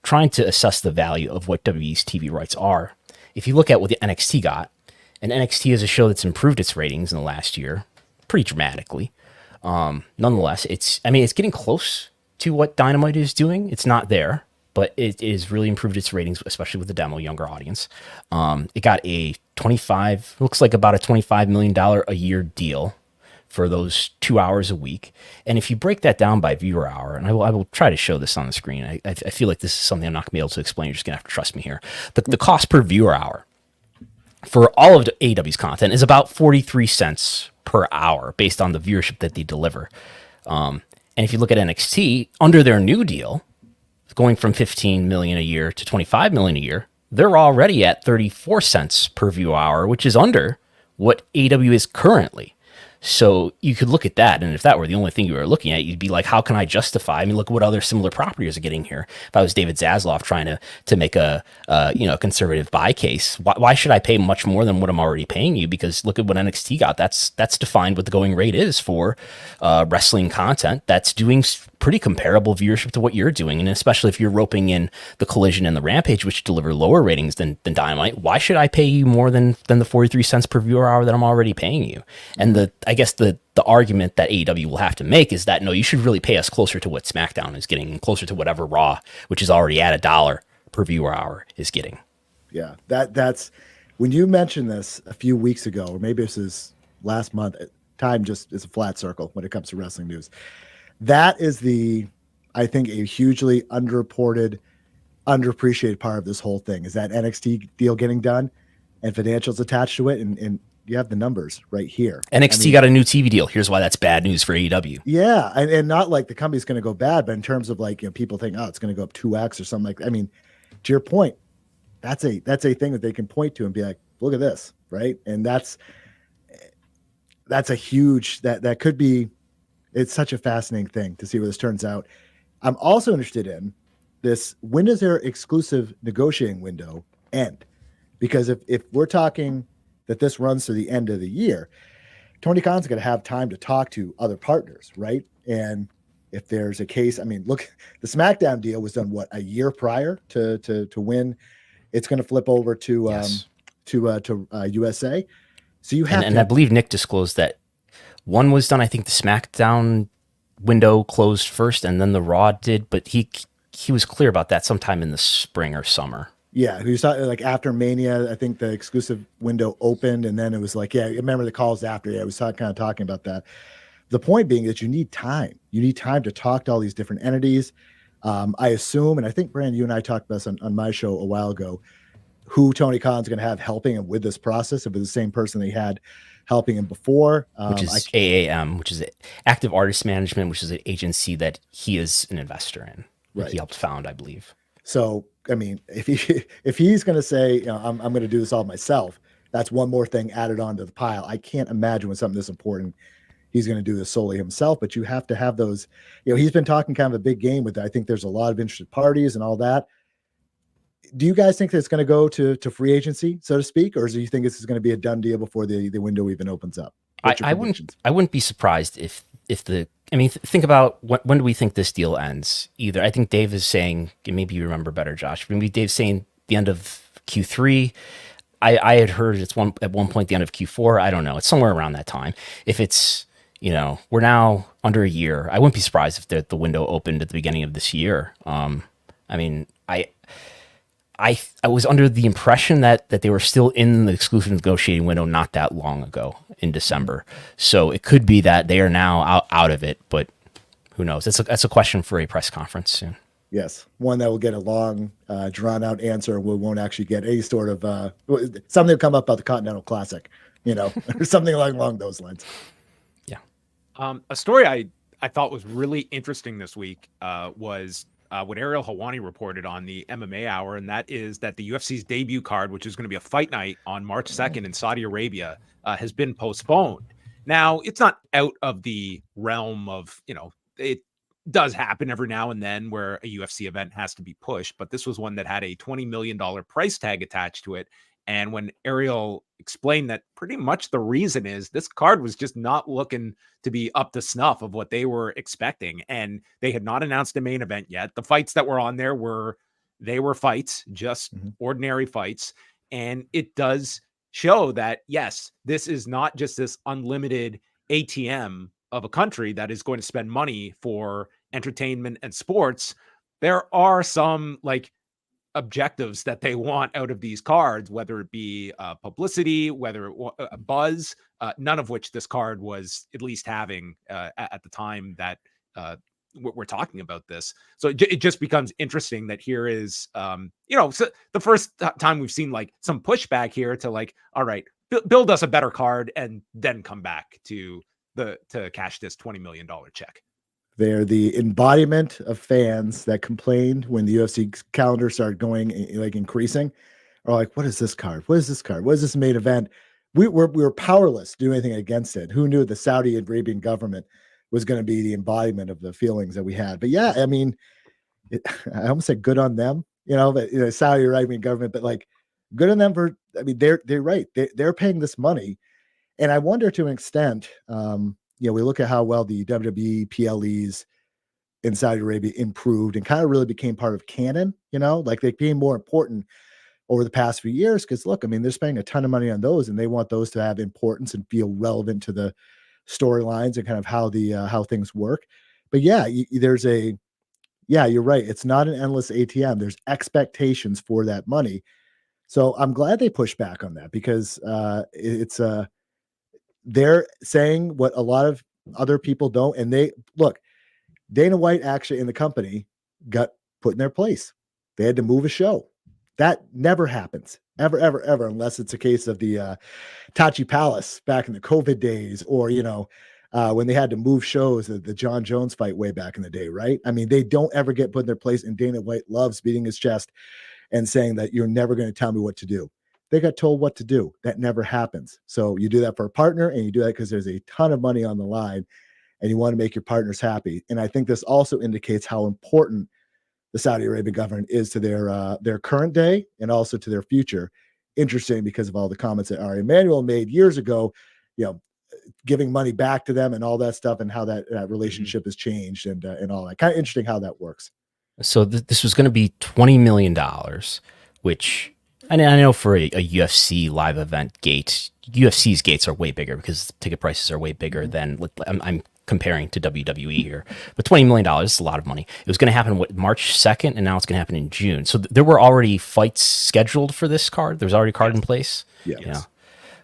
trying to assess the value of what WWE's TV rights are, if you look at what the NXT got, and NXT is a show that's improved its ratings in the last year, pretty dramatically. Nonetheless, it's getting close to what Dynamite is doing. It's not there, but it is really improved its ratings, especially with the demo younger audience. It got looks like about a $25 million a year deal for those 2 hours a week. And if you break that down by viewer hour, and I will try to show this on the screen. I feel like this is something I'm not gonna be able to explain. You're just gonna have to trust me here. The cost per viewer hour for all of AEW's content is about 43 cents per hour based on the viewership that they deliver. And if you look at NXT, under their new deal, going from 15 million a year to 25 million a year, they're already at 34 cents per view hour, which is under what AEW is currently. So you could look at that, and if that were the only thing you were looking at, you'd be like, how can I justify? I mean, look at what other similar properties are getting here. If I was David Zaslav trying to make a conservative buy case, why should I pay much more than what I'm already paying you? Because look at what NXT got. That's defined what the going rate is for wrestling content that's doing pretty comparable viewership to what you're doing. And especially if you're roping in the Collision and the Rampage, which deliver lower ratings than Dynamite, why should I pay you more than the 43 cents per viewer hour that I'm already paying you? And I guess the argument that AEW will have to make is that, no, you should really pay us closer to what SmackDown is getting, closer to whatever Raw, which is already at $1 per viewer hour, is getting. Yeah, that's when you mentioned this a few weeks ago, or maybe this is last month. Time just is a flat circle when it comes to wrestling news. That is I think, a hugely underreported, underappreciated part of this whole thing is that NXT deal getting done and financials attached to it. And you have the numbers right here. NXT got a new TV deal. Here's why that's bad news for AEW. Yeah. And not like the company's going to go bad, but in terms of like, people think, oh, it's going to go up 2x or something like that. I mean, to your point, that's a thing that they can point to and be like, look at this. Right. And that's a huge, that could be, it's such a fascinating thing to see where this turns out. I'm also interested in this. When does their exclusive negotiating window end? Because if we're talking that this runs to the end of the year, Tony Khan's going to have time to talk to other partners, right? And if there's a case, I mean, look, the SmackDown deal was done a year prior to when it's going to flip over to USA. So you have, and I believe Nick disclosed that one was done. I think the SmackDown window closed first, and then the Raw did. But he was clear about that sometime in the spring or summer. Yeah, he was talking like after Mania. I think the exclusive window opened, and then it was like, yeah, I remember the calls after. Yeah, I was kind of talking about that. The point being that you need time. You need time to talk to all these different entities. I assume, and I think Brandon, you and I talked about this on my show a while ago, who Tony Khan's going to have helping him with this process. If it's the same person they had helping him before, which is AAM, which is Active Artist Management, which is an agency that he is an investor in. Right. He helped found, I believe. So, I mean, if he's going to say, I'm going to do this all myself, that's one more thing added onto the pile. I can't imagine with something this important, he's going to do this solely himself. But you have to have those. He's been talking kind of a big game with that. I think there's a lot of interested parties and all that. Do you guys think that it's going to go to free agency, so to speak, or do you think this is going to be a done deal before the window even opens up? I wouldn't be surprised if think about when do we think this deal ends? Either I think Dave is saying, maybe you remember better, Josh. Maybe Dave's saying the end of Q3. I had heard it's at one point the end of Q4. I don't know. It's somewhere around that time. If it's we're now under a year, I wouldn't be surprised if the window opened at the beginning of this year. I was under the impression that they were still in the exclusive negotiating window not that long ago in December. So it could be that they are now out of it, but who knows? That's a question for a press conference soon. Yes, one that will get a long, drawn-out answer. We won't actually get any sort of something will come up about the Continental Classic, or something along those lines. Yeah. A story I thought was really interesting this week was what Ariel Helwani reported on the MMA Hour, and that is that the UFC's debut card, which is going to be a fight night on March 2nd in Saudi Arabia, has been postponed. Now, it's not out of the realm of, it does happen every now and then where a UFC event has to be pushed, but this was one that had a $20 million price tag attached to it. And when Ariel explained that pretty much the reason is this card was just not looking to be up to snuff of what they were expecting. And they had not announced a main event yet. The fights that were on there were fights, just ordinary fights. And it does show that, yes, this is not just this unlimited ATM of a country that is going to spend money for entertainment and sports, there are some like objectives that they want out of these cards, whether it be publicity, whether it buzz, none of which this card was at least having at the time that we're talking about this. So it just becomes interesting that here is, so the first time we've seen like some pushback here to like, all right, build us a better card and then come back to cash this $20 million check. They're the embodiment of fans that complained when the UFC calendar started going like increasing, or like, what is this card? What is this card? What is this main event? We were powerless to do anything against it. Who knew the Saudi Arabian government was going to be the embodiment of the feelings that we had? But yeah, I mean, I almost said good on them, but Saudi Arabian government, but like good on them for, I mean, they're right. They're paying this money. And I wonder to an extent, we look at how well the WWE PLEs in Saudi Arabia improved and kind of really became part of canon, like they became more important over the past few years. Cause look, I mean, they're spending a ton of money on those and they want those to have importance and feel relevant to the storylines and kind of how things work. But yeah, you're right. It's not an endless ATM. There's expectations for that money. So I'm glad they pushed back on that because they're saying what a lot of other people don't. And Dana White actually in the company got put in their place. They had to move a show. That never happens ever, unless it's a case of the Tachi Palace back in the COVID days, or, when they had to move shows, the John Jones fight way back in the day. Right. I mean, they don't ever get put in their place. And Dana White loves beating his chest and saying that you're never going to tell me what to do. They got told what to do. That never happens. So you do that for a partner, and you do that because there's a ton of money on the line and you want to make your partners happy. And I think this also indicates how important the Saudi Arabian government is to their current day and also to their future. Interesting because of all the comments that Ari Emanuel made years ago, giving money back to them and all that stuff, and how that relationship has changed and all that. Kind of interesting how that works. So this was going to be $20 million, which I know for a UFC live event gate, UFC's gates are way bigger because ticket prices are way bigger than I'm comparing to WWE here. But $20 million is a lot of money. It was going to happen March 2nd, and now it's going to happen in June. So there were already fights scheduled for this card. There was already a card in place. Yeah.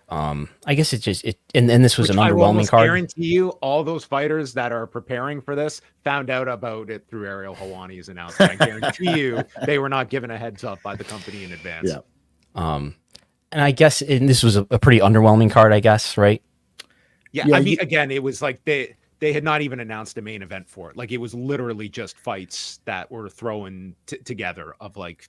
I guess and this was an underwhelming card. I guarantee you all those fighters that are preparing for this found out about it through Ariel Helwani's announcement. I guarantee you they were not given a heads up by the company in advance. Yeah. And I guess this was a pretty underwhelming card, I guess, right? Yeah. I mean, again, it was like they had not even announced a main event for it. Like it was literally just fights that were thrown together of like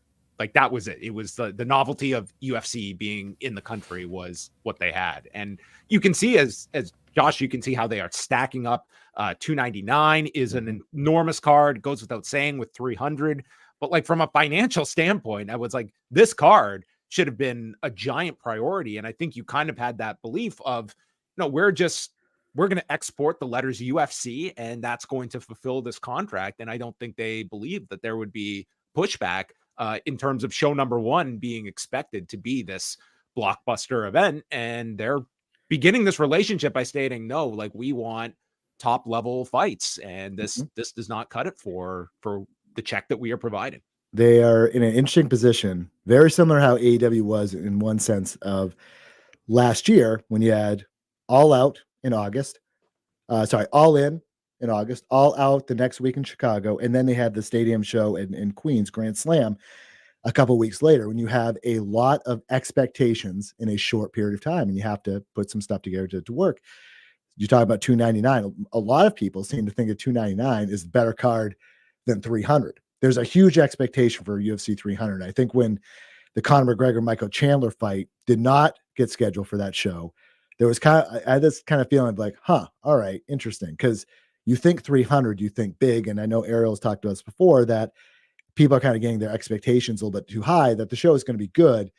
that was it. It was the novelty of UFC being in the country was what they had. And you can see as Josh, you can see how they are stacking up. $299 is an enormous card. It goes without saying with 300, but like from a financial standpoint, I was like, this card should have been a giant priority. And I think you kind of had that belief of, we're going to export the letters UFC and that's going to fulfill this contract. And I don't think they believed that there would be pushback in terms of show number one being expected to be this blockbuster event. And they're beginning this relationship by stating, no, like we want top level fights. And this does not cut it for the check that we are providing. They are in an interesting position, very similar to how AEW was in one sense of last year when you had All Out in August, All In August, All Out the next week in Chicago, and then they had the stadium show in Queens, Grand Slam, a couple weeks later, when you have a lot of expectations in a short period of time and you have to put some stuff together to work. You talk about $299. A lot of people seem to think that $299 is a better card than $300. There's a huge expectation for UFC 300. I think when the Conor McGregor Michael Chandler fight did not get scheduled for that show, there was I had this kind of feeling like, all right, interesting. Because you think 300, you think big. And I know Ariel's talked to us before that people are kind of getting their expectations a little bit too high, that the show is going to be good,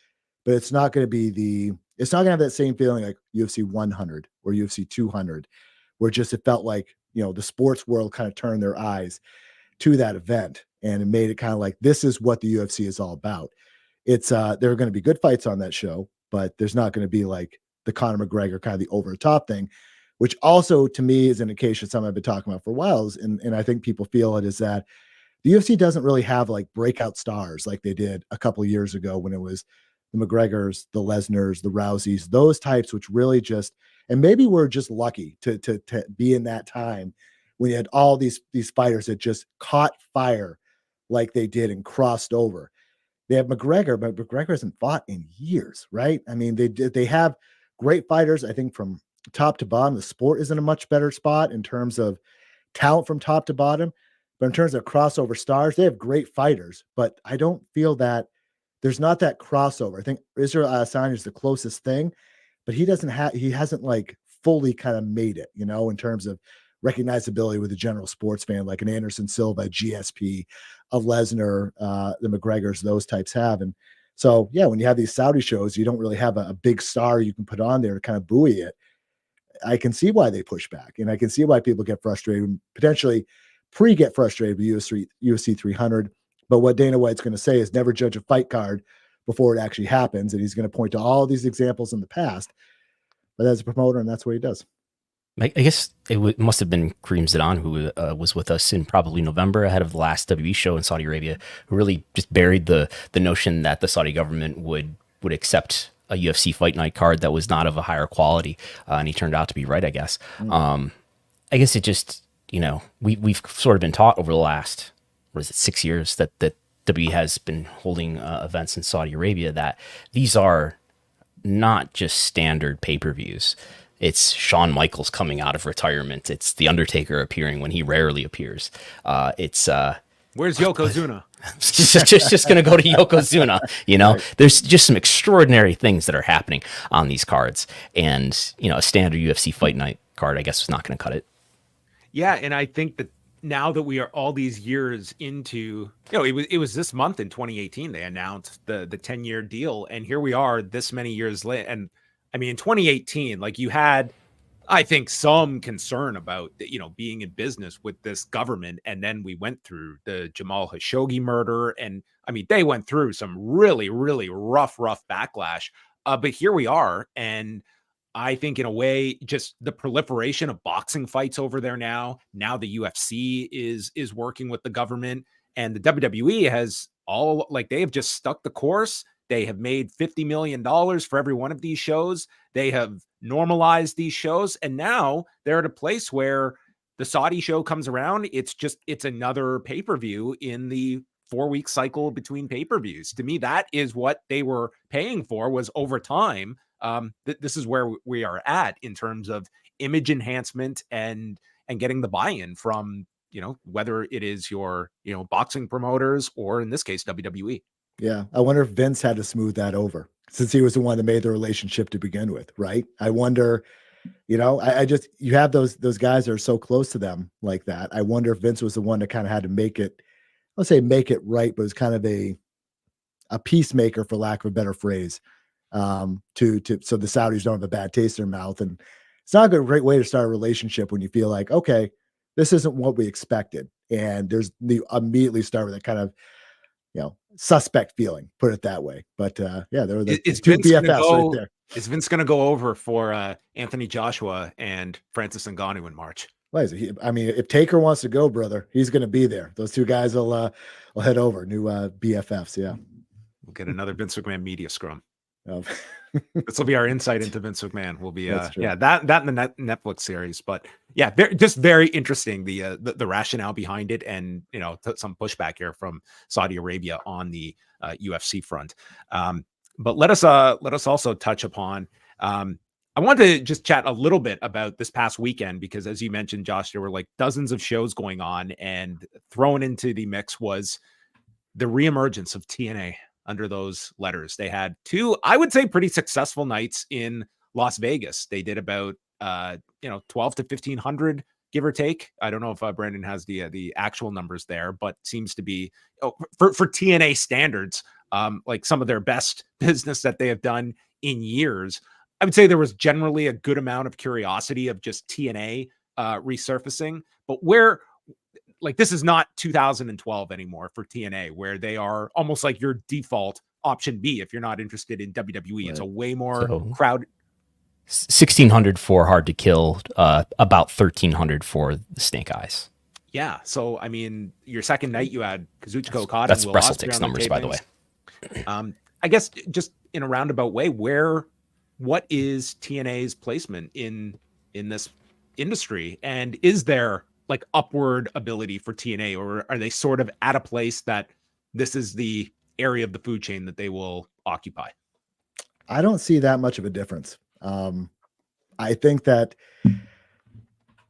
but it's not going to it's not going to have that same feeling like UFC 100 or UFC 200, where just it felt like, the sports world kind of turned their eyes to that event. And it made it kind of like, this is what the UFC is all about. It's there are going to be good fights on that show, but there's not going to be like the Conor McGregor kind of the over the top thing. which also to me is an indication, something I've been talking about for a while, and I think people feel it, is that the UFC doesn't really have like breakout stars like they did a couple of years ago when it was the McGregors, the Lesnars, the Rouseys, those types, which really just, and maybe we're just lucky to be in that time when you had all these fighters that just caught fire like they did and crossed over. They have McGregor, but McGregor hasn't fought in years, right? I mean, they have great fighters. I think from top to bottom, the sport is in a much better spot in terms of talent from top to bottom. But in terms of crossover stars, they have great fighters, but I don't feel that there's not that crossover. I think Israel Adesanya is the closest thing, but he hasn't like fully kind of made it, in terms of recognizability with the general sports fan, like an Anderson Silva, GSP, a Lesnar, the McGregors, those types have. And so, yeah, when you have these Saudi shows, you don't really have a big star you can put on there to kind of buoy it. I can see why they push back, and I can see why people get frustrated, potentially get frustrated with UFC 300. But what Dana White's going to say is never judge a fight card before it actually happens. And he's going to point to all these examples in the past. But as a promoter, and that's what he does. I guess it must have been Kareem Zidane who was with us in probably November ahead of the last WWE show in Saudi Arabia, who really just buried the notion that the Saudi government would accept a UFC fight night card that was not of a higher quality. And he turned out to be right, I guess. I guess it just, we've sort of been taught over the last, 6 years that WWE has been holding events in Saudi Arabia, that these are not just standard pay-per-views. It's Shawn Michaels coming out of retirement. It's The Undertaker appearing when he rarely appears. Where's Yokozuna? just going to go to Yokozuna. There's just some extraordinary things that are happening on these cards. And, a standard UFC fight night card, I guess, is not going to cut it. Yeah. And I think that now that we are all these years into, it was this month in 2018, they announced the 10-year deal. And here we are this many years later. And I mean, in 2018, like, you had, I think, some concern about, being in business with this government. And then we went through the Jamal Khashoggi murder. And I mean, they went through some really, really rough backlash. But here we are. And I think in a way, just the proliferation of boxing fights over there now the UFC is working with the government, and the WWE has they have just stuck the course. They have made $50 million for every one of these shows. They have normalized these shows. And now they're at a place where the Saudi show comes around. It's another pay-per-view in the 4-week cycle between pay-per-views. To me, that is what they were paying for, was over time. This is where we are at in terms of image enhancement and getting the buy-in from, whether it is your, boxing promoters or in this case, WWE. Yeah. I wonder if Vince had to smooth that over, since he was the one that made the relationship to begin with. Right. I wonder, I just, you have those guys that are so close to them like that. I wonder if Vince was the one that kind of had to make it, I'll say make it right, but it was kind of a peacemaker, for lack of a better phrase, so the Saudis don't have a bad taste in their mouth. And it's not a great way to start a relationship when you feel like, okay, this isn't what we expected. And you immediately start with that kind of, suspect feeling, put it that way. But there were the two BFFs right there. Is Vince going to go over for Anthony Joshua and Francis Ngannou in March? Well, if Taker wants to go, brother, he's going to be there. Those two guys will head over. New BFFs. Yeah. We'll get another Vince McMahon media scrum. Oh. This will be our insight into Vince McMahon. Will be that in the Netflix series. But yeah, just very interesting, the rationale behind it, and some pushback here from Saudi Arabia on the UFC front. But let us also touch upon. I want to just chat a little bit about this past weekend, because as you mentioned, Josh, there were like dozens of shows going on, and thrown into the mix was the reemergence of TNA. Under those letters, they had two, I would say, pretty successful nights in Las Vegas. They did about 12 to 1,500, give or take. I don't know if Brandon has the actual numbers there, but seems to be for TNA standards, like some of their best business that they have done in years. I would say there was generally a good amount of curiosity of just TNA resurfacing, but this is not 2012 anymore for TNA, where they are almost like your default option B if you're not interested in WWE. Right. It's a way more crowded. $1,600 for Hard to Kill, about $1,300 for the Snake Eyes. Yeah. So, I mean, your second night you had Kazuchika Okada That's and Will Ospreay WrestleTix on the numbers, by the way. I guess just in a roundabout way, what is TNA's placement in this industry? And is there like upward ability for TNA, or are they sort of at a place that this is the area of the food chain that they will occupy? I don't see that much of a difference. I think that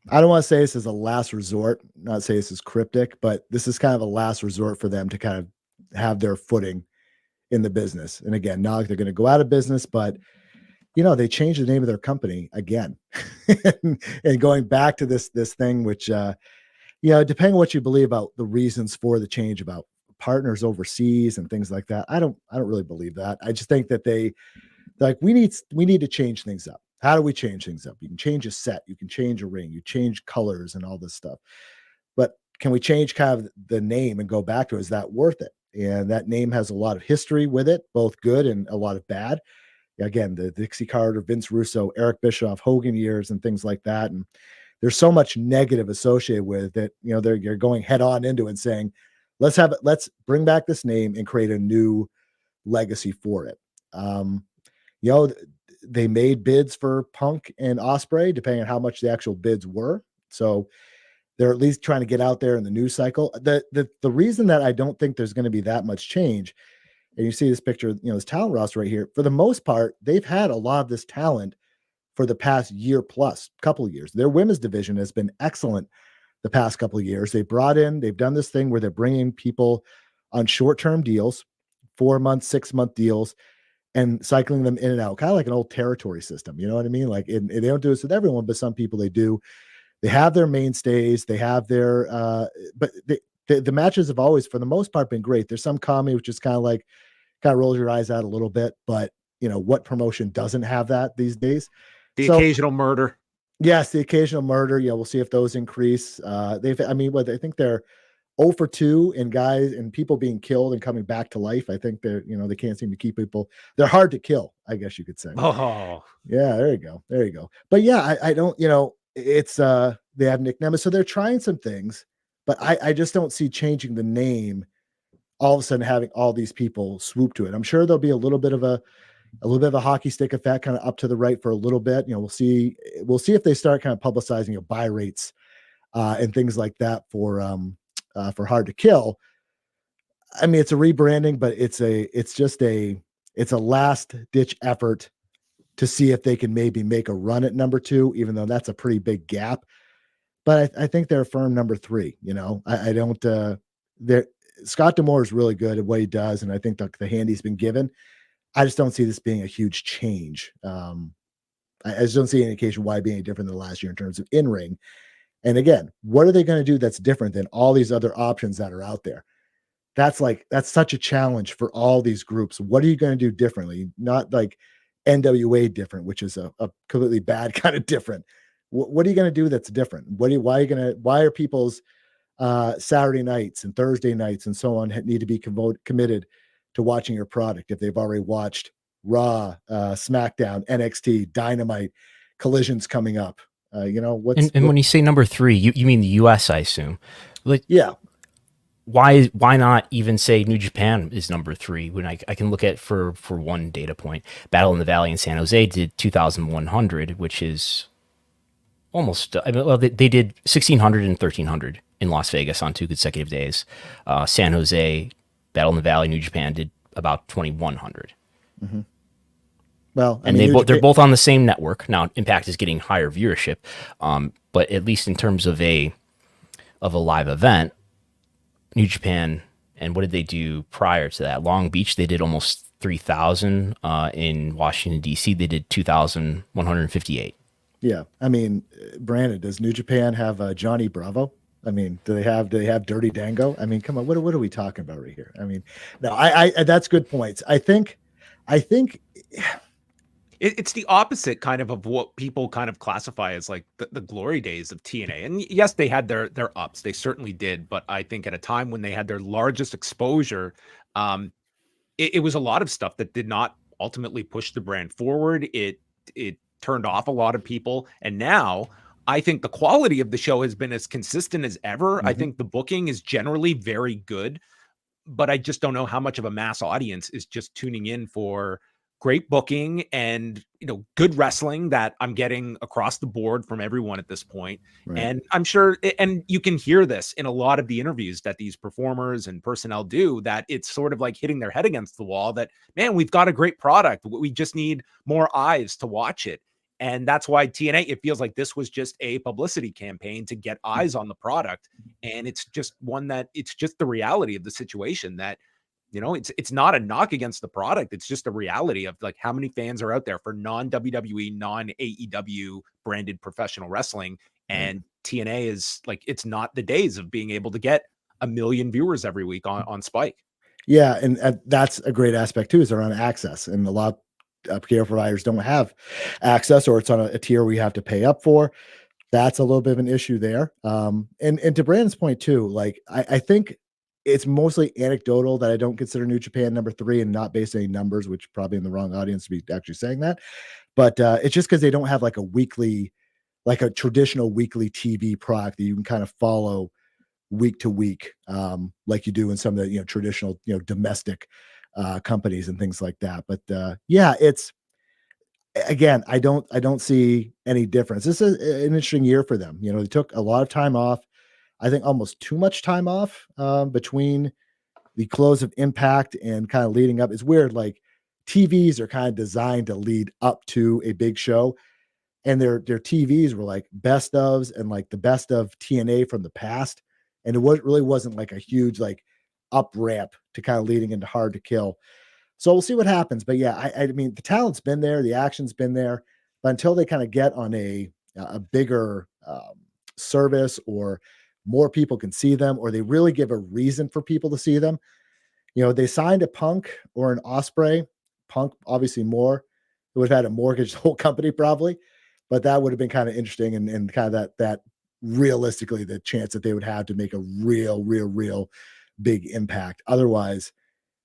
I don't want to say this is a last resort, not say this is cryptic, but this is kind of a last resort for them to kind of have their footing in the business. And again, not like they're going to go out of business, but they changed the name of their company again. and going back to this thing, which, depending on what you believe about the reasons for the change about partners overseas and things like that, I don't really believe that. I just think that we need to change things up. How do we change things up? You can change a set, you can change a ring, you change colors and all this stuff. But can we change kind of the name and go back to it? Is that worth it? And that name has a lot of history with it, both good and a lot of bad. Again, the Dixie Carter, Vince Russo, Eric Bischoff, Hogan years and things like that. And there's so much negative associated with it. You're going head on into it and saying, let's bring back this name and create a new legacy for it. They made bids for Punk and Ospreay, depending on how much the actual bids were. So they're at least trying to get out there in the news cycle. The reason that I don't think there's going to be that much change, and you see this picture, this talent roster right here, for the most part, they've had a lot of this talent for the past year plus, couple of years. Their women's division has been excellent the past couple of years. They've done this thing where they're bringing people on short-term deals, 4-month, 6-month deals, and cycling them in and out, kind of like an old territory system. You know what I mean? Like, they don't do this with everyone, but some people they do. They have their mainstays. They have their, but the matches have always, for the most part, been great. There's some comedy which is kind of rolls your eyes out a little bit, but what promotion doesn't have that these days? Occasional murder. Yes, the occasional murder. Yeah, we'll see if those increase. I think they're 0 for 2 in guys and people being killed and coming back to life. I think they're, they can't seem to keep people. They're hard to kill, I guess you could say. Oh, yeah, there you go. But yeah, I don't, it's they have Nick Nemeth, so they're trying some things, but I just don't see changing the name all of a sudden having all these people swoop to it. I'm sure there'll be a little bit of a hockey stick effect, kind of up to the right for a little bit. We'll see if they start kind of publicizing buy rates and things like that for Hard to Kill. I mean, it's a rebranding, but it's a last ditch effort to see if they can maybe make a run at number 2, even though that's a pretty big gap. But I think they're a firm number 3. I don't. Scott D'Amore is really good at what he does, and I think the hand he's been given. I just don't see this being a huge change. I just don't see any indication why being different than last year in terms of in-ring. And again, what are they going to do that's different than all these other options that are out there? That's such a challenge for all these groups. What are you going to do differently? Not like NWA different, which is a completely bad kind of different. What are you going to do that's different? Why are people's Saturday nights and Thursday nights and so on need to be committed to watching your product if they've already watched Raw, SmackDown, NXT, Dynamite, Collisions coming up? When you say number 3, you mean the US, I assume. Yeah. Why not even say New Japan is number 3 when I can look at for one data point? Battle in the Valley in San Jose did 2,100, which is almost. They did 1,600 and 1,300 in Las Vegas on 2 consecutive days. San Jose, Battle in the Valley, New Japan did about 2,100. Mm-hmm. Well, they're both on the same network. Now, Impact is getting higher viewership, but at least in terms of a live event, New Japan, and what did they do prior to that? Long Beach, they did almost 3,000. In Washington, D.C., they did 2,158. Yeah. I mean, Brandon, does New Japan have Johnny Bravo? I mean, do they have Dirty Dango? I mean, come on, what are we talking about right here? I mean, no, I that's good points. I think it's the opposite kind of what people kind of classify as like the glory days of TNA. And yes, they had their ups. They certainly did. But I think at a time when they had their largest exposure, it was a lot of stuff that did not ultimately push the brand forward. It turned off a lot of people. And now I think the quality of the show has been as consistent as ever. I think the booking is generally very good, but I just don't know how much of a mass audience is just tuning in for great booking and, good wrestling that I'm getting across the board from everyone at this point. Right. And I'm sure, and you can hear this in a lot of the interviews that these performers and personnel do, that it's sort of like hitting their head against the wall that, man, we've got a great product. We just need more eyes to watch it. And that's why TNA, it feels like this was just a publicity campaign to get eyes on the product. And it's just it's just the reality of the situation that, it's not a knock against the product. It's just a reality of like how many fans are out there for non-WWE, non-AEW branded professional wrestling. And TNA is like, it's not the days of being able to get 1 million viewers every week on Spike. Yeah. And that's a great aspect too, is around access. And a lot of care providers don't have access, or it's on a tier we have to pay up for. That's a little bit of an issue there. And to Brandon's point too, like I think it's mostly anecdotal that I don't consider New Japan number 3 and not based on any numbers, which probably in the wrong audience to be actually saying that. But it's just because they don't have like a traditional weekly TV product that you can kind of follow week to week, like you do in some of the traditional domestic companies and things like that. But it's, again, I don't see any difference. This is an interesting year for them. They took a lot of time off. I think almost too much time off between the close of Impact and kind of leading up. It's weird. Like TVs are kind of designed to lead up to a big show, and their TVs were like best ofs and like the best of TNA from the past. And it really wasn't like a huge like up ramp to kind of leading into Hard to Kill. So we'll see what happens. But yeah, I mean, the talent's been there, the action's been there, but until they kind of get on a bigger service, or more people can see them, or they really give a reason for people to see them. They signed a Punk or an Osprey. Punk, obviously more. It would have had to mortgage the whole company probably, but that would have been kind of interesting and kind of that realistically the chance that they would have to make a real big impact. Otherwise,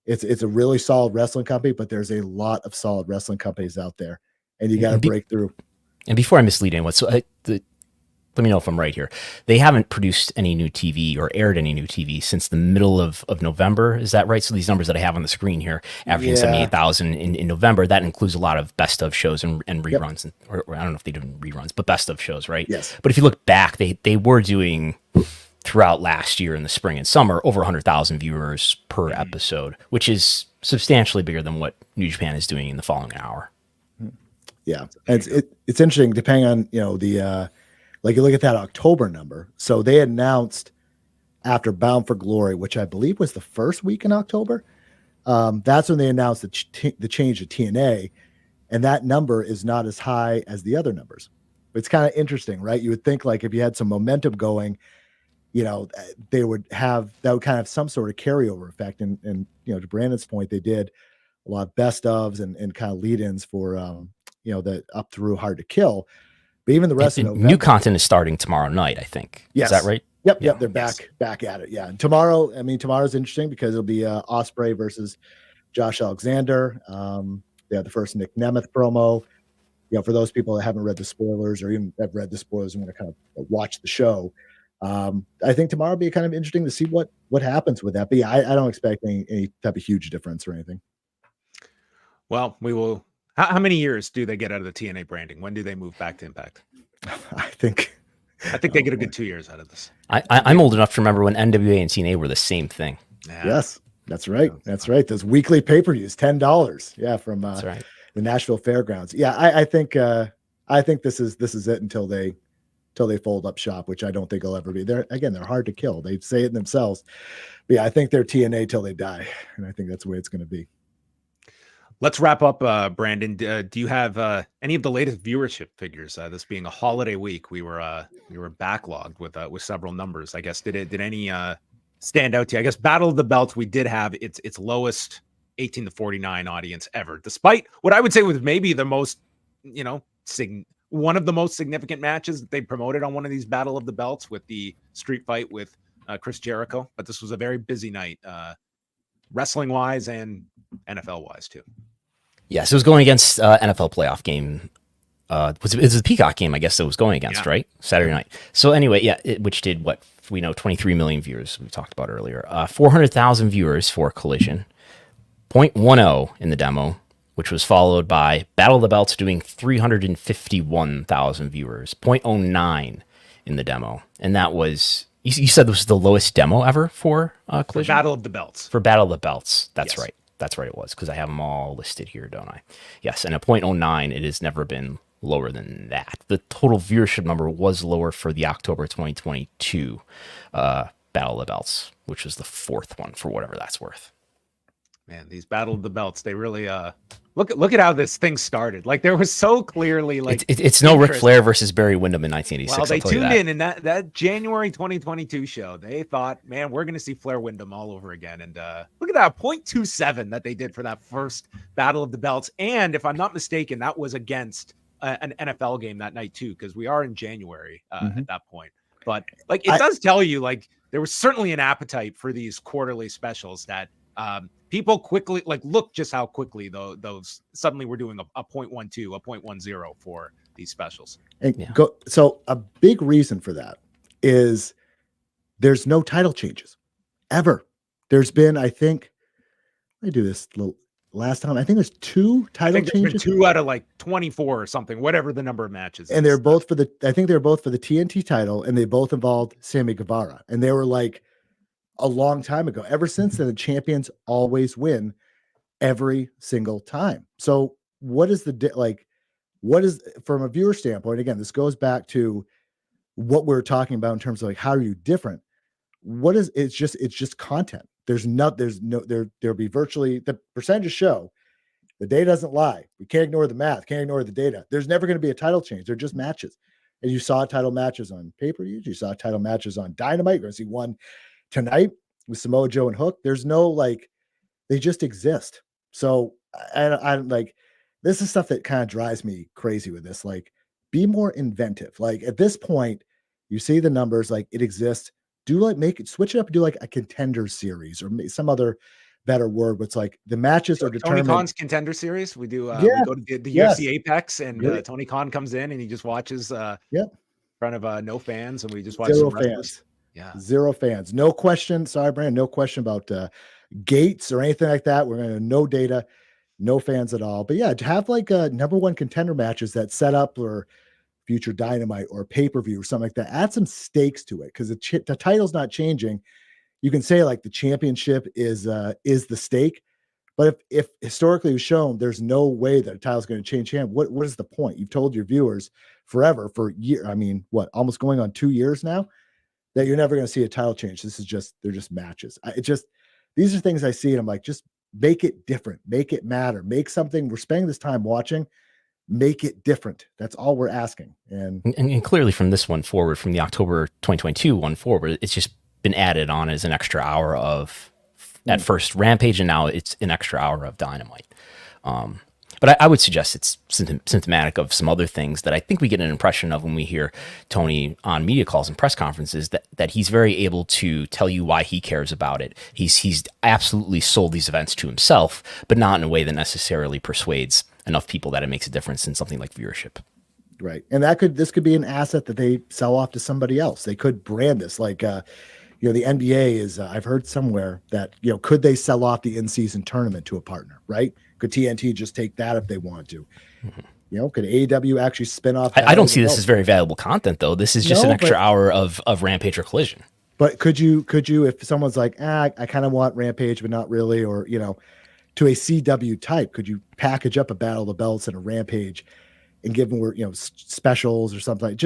it's a really solid wrestling company, but there's a lot of solid wrestling companies out there, and you got to break through. And before I mislead anyone, let me know if I'm right here. They haven't produced any new TV or aired any new TV since the middle of November. Is that right? So these numbers that I have on the screen here, averaging 78,000 in November, that includes a lot of best of shows and reruns. Yep. Or I don't know if they do reruns, but best of shows, right? Yes. But if you look back, they were doing throughout last year in the spring and summer over 100,000 viewers per episode, which is substantially bigger than what New Japan is doing in the following hour. Yeah. It's interesting depending on, the like you look at that October number. So they announced after Bound for Glory, which I believe was the first week in October. That's when they announced the change to TNA, and that number is not as high as the other numbers. It's kind of interesting, right? You would think like if you had some momentum going, they would have that would kind of have some sort of carryover effect. And to Brandon's point, they did a lot of best ofs and kind of lead-ins for the up through Hard to Kill. But even the rest of November, new content is starting tomorrow night, I think. Yes. Is that right? Yep. They're back at it. Yeah. And tomorrow's interesting because it'll be Osprey versus Josh Alexander. They have the first Nick Nemeth promo. For those people that haven't read the spoilers or even have read the spoilers and want to kind of watch the show, I think tomorrow will be kind of interesting to see what happens with that. But yeah, I don't expect any type of huge difference or anything. Well, we will. How many years do they get out of the TNA branding? When do they move back to Impact? I think they get a good 2 years out of this. I'm old enough to remember when NWA and TNA were the same thing. Yeah. Yes, that's right. That's right. Those weekly pay-per-views, $10. Yeah, from That's right. The Nashville Fairgrounds. Yeah, I think this is it until they fold up shop, which I don't think will ever be. They're hard to kill. They say it themselves. But yeah, I think they're TNA till they die, and I think that's the way it's going to be. Let's wrap up, Brandon. Do you have any of the latest viewership figures? This being a holiday week, we were backlogged with several numbers. I guess did any stand out to you? I guess Battle of the Belts, we did have its lowest 18 to 49 audience ever, despite what I would say was maybe the most one of the most significant matches that they promoted on one of these Battle of the Belts with the street fight with Chris Jericho. But this was a very busy night, wrestling wise and NFL wise too. Yes, it was going against NFL playoff game it was the Peacock game, I guess, that was going against, right? Saturday night. So anyway, which did what we know, 23 million viewers we talked about earlier. 400,000 viewers for Collision, 0.10 in the demo, which was followed by Battle of the Belts doing 351,000 viewers, 0.09 in the demo. And that was, you said this was the lowest demo ever for Collision? For Battle of the Belts. For Battle of the Belts. That's Yes. right. That's right, it was, because I have them all listed here, don't I? Yes, and a 0.09, it has never been lower than that. The total viewership number was lower for the October 2022 Battle of the Belts, which was the fourth one, for whatever that's worth. Man, these Battle of the Belts, they really look at how this thing started. Like, there was so clearly like it's no Ric Flair versus Barry Windham in 1986. Well, they tuned in that January 2022 show. They thought, man, we're going to see Flair Windham all over again. And look at that 0.27 that they did for that first Battle of the Belts. And if I'm not mistaken, that was against an NFL game that night too, because we are in January at that point. But like, it does tell you, like, there was certainly an appetite for these quarterly specials that people quickly, like, look just how quickly those suddenly we're doing a 0.12, a 0.10 for these specials. And so a big reason for that is there's no title changes ever. There's been, I think, let me do this last time. I think there's 2 title changes. 2 out of like 24 or something, whatever the number of matches. And they're both for the TNT title, and they both involved Sammy Guevara. And they were like a long time ago. Ever since then, the champions always win every single time. So what is what is, from a viewer standpoint, again, this goes back to what we're talking about in terms of like, how are you different? It's just content. There'll be virtually, the percentages show the data doesn't lie. We can't ignore the math, can't ignore the data. There's never going to be a title change. They're just matches. And you saw title matches on pay-per-view. You saw title matches on Dynamite. You're going to see one tonight with Samoa Joe and Hook. There's no, they just exist. So I'm like, this is stuff that kind of drives me crazy with this. Like, be more inventive. Like, at this point, you see the numbers, like, it exists. Switch it up and do like a contender series or some other better word. But it's like the matches are determined. Tony Khan's contender series. We do. We go to the UFC Apex, and Tony Khan comes in and he just watches in front of no fans, and we just watch zero fans. Yeah, zero fans. No question. Sorry, Brandon. No question about gates or anything like that. We're going to no data, no fans at all. But yeah, to have like number one contender matches that set up or future Dynamite or pay-per-view or something like that, add some stakes to it, because the title's not changing. You can say like the championship is the stake, but if historically was shown, there's no way that a title's going to change hand. What is the point? You've told your viewers forever, for year. I mean, almost going on 2 years now, that you're never going to see a title change. They're just matches. These are things I see, and I'm like, just make it different, make it matter, make something we're spending this time watching. Make it different. That's all we're asking. And clearly from this one forward, from the October 2022 one forward, it's just been added on as an extra hour of, at first, Rampage, and now it's an extra hour of Dynamite. But I would suggest it's symptomatic of some other things that I think we get an impression of when we hear Tony on media calls and press conferences, that he's very able to tell you why he cares about it. He's absolutely sold these events to himself, but not in a way that necessarily persuades enough people that it makes a difference in something like viewership. Right. And this could be an asset that they sell off to somebody else. They could brand this like, the NBA is, I've heard somewhere that, could they sell off the in-season tournament to a partner, right? Could TNT just take that if they wanted to? Mm-hmm. Could AEW actually spin off? I don't see this as very valuable content, though. This is just an extra hour of Rampage or Collision. But could you, if someone's like, I kind of want Rampage, but not really, or, to a CW type, could you package up a Battle of the Belts and a Rampage and give them, specials or something?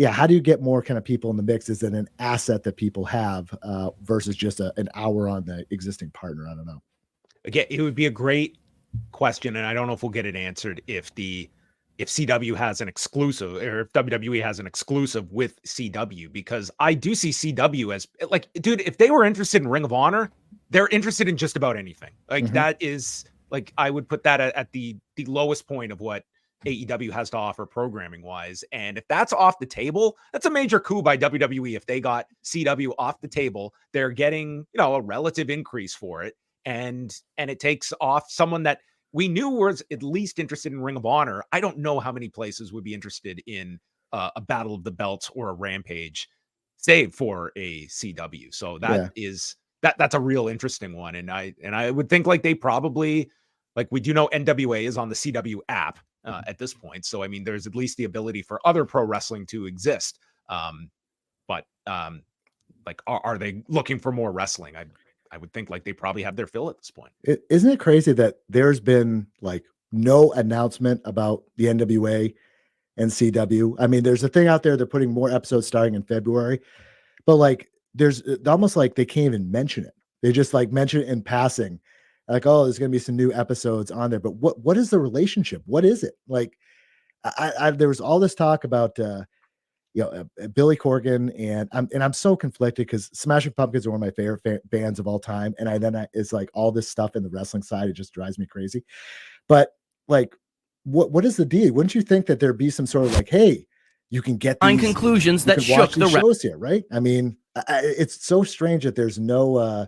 How do you get more kind of people in the mix? Is it an asset that people have versus just an hour on the existing partner? I don't know. Again, it would be a great question, and I don't know if we'll get it answered if CW has an exclusive, or if WWE has an exclusive with CW, because I do see CW as like, dude, if they were interested in Ring of Honor, they're interested in just about anything. Like that is like, I would put that at the lowest point of what AEW has to offer programming wise. And if that's off the table, that's a major coup by WWE. If they got CW off the table, they're getting, a relative increase for it. And it takes off someone that we knew was at least interested in Ring of Honor. I don't know how many places would be interested in a Battle of the Belts or a Rampage, save for a CW. So that's a real interesting one. And I would think like they probably, like, we do know NWA is on the CW app at this point. So, I mean, there's at least the ability for other pro wrestling to exist. But like, are they looking for more wrestling? I would think like they probably have their fill at this point. Isn't it crazy that there's been like no announcement about the NWA and CW? I mean, there's a thing out there. They're putting more episodes starting in February, but like, there's almost like they can't even mention it. They just like mention it in passing, like, oh, there's going to be some new episodes on there. But what is the relationship? What is it? Like, there was all this talk about, Billy Corgan, and I'm so conflicted because Smashing Pumpkins are one of my favorite bands of all time, and it's like all this stuff in the wrestling side, it just drives me crazy. But like, what is the deal? Wouldn't you think that there'd be some sort of like, hey, you can get these conclusions that shook the shows here, right? I mean, it's so strange that there's no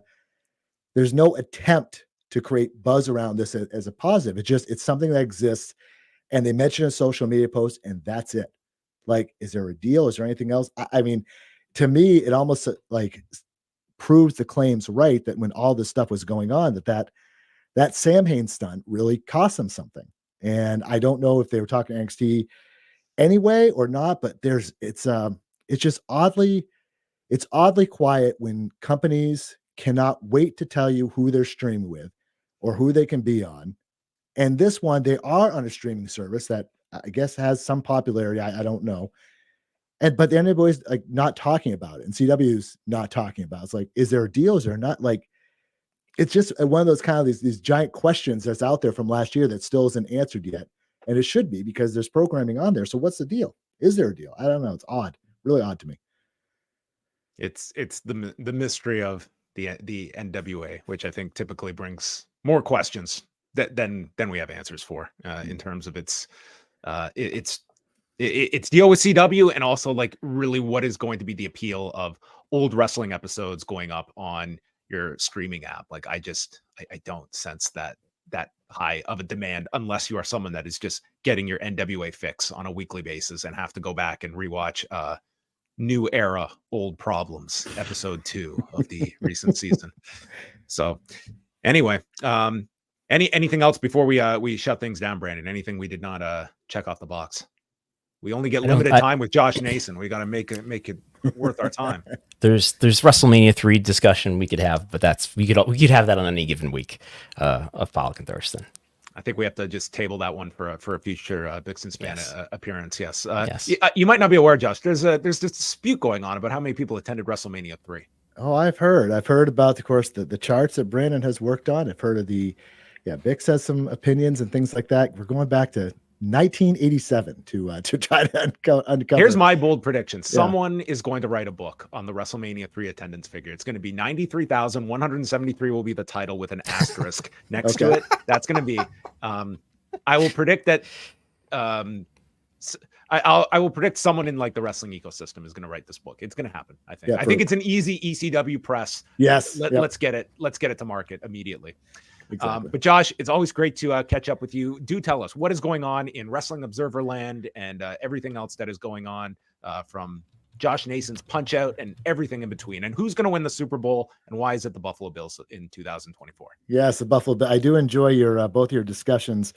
attempt to create buzz around this as a positive. It's something that exists, and they mention a social media post, and that's it. Like, is there a deal? Is there anything else? I mean, to me, it almost like proves the claims right that when all this stuff was going on, that Sam Hain stunt really cost them something. And I don't know if they were talking NXT anyway or not, but it's just oddly quiet when companies cannot wait to tell you who they're streaming with or who they can be on. And this one, they are on a streaming service that I guess has some popularity. I don't know. But the NWA is like not talking about it, and CW's not talking about it. It's like, is there a deal? Is there not? Like, it's just one of those kind of these giant questions that's out there from last year that still isn't answered yet. And it should be, because there's programming on there. So what's the deal? Is there a deal? I don't know. It's odd, really odd to me. It's the mystery of the NWA, which I think typically brings more questions than we have answers for in terms of its deal with CW, and also like really what is going to be the appeal of old wrestling episodes going up on your streaming app. Like, I don't sense that high of a demand unless you are someone that is just getting your NWA fix on a weekly basis and have to go back and rewatch New Era Old Problems episode 2 of the recent season. So anyway, anything else before we shut things down, Brandon? Anything we did not check off the box? We only get limited time with Josh Nason. We got to make it worth our time. There's WrestleMania 3 discussion we could have, but we could have that on any given week of Pollock and Thurston. I think we have to just table that one for a future Bix and Span appearance. Yes. Yes. You might not be aware, Josh. There's this dispute going on about how many people attended WrestleMania 3. Oh, I've heard about, of course, the charts that Brandon has worked on. I've heard of Bix has some opinions and things like that. We're going back to 1987 to try to uncover. Here's my bold prediction. Someone is going to write a book on the WrestleMania 3 attendance figure. It's going to be 93,173 will be the title with an asterisk next to it. That's going to be, I will predict that, I will predict someone in like the wrestling ecosystem is going to write this book. It's going to happen. I think. I think it's an easy ECW press. Yes. Let's get it. Let's get it to market immediately. Exactly. But Josh, it's always great to catch up with you. Do tell us what is going on in Wrestling Observer Land and everything else that is going on from Josh Nason's Punch Out and everything in between. And who's going to win the Super Bowl and why is it the Buffalo Bills in 2024? Yes, the Buffalo Bills. I do enjoy your both your discussions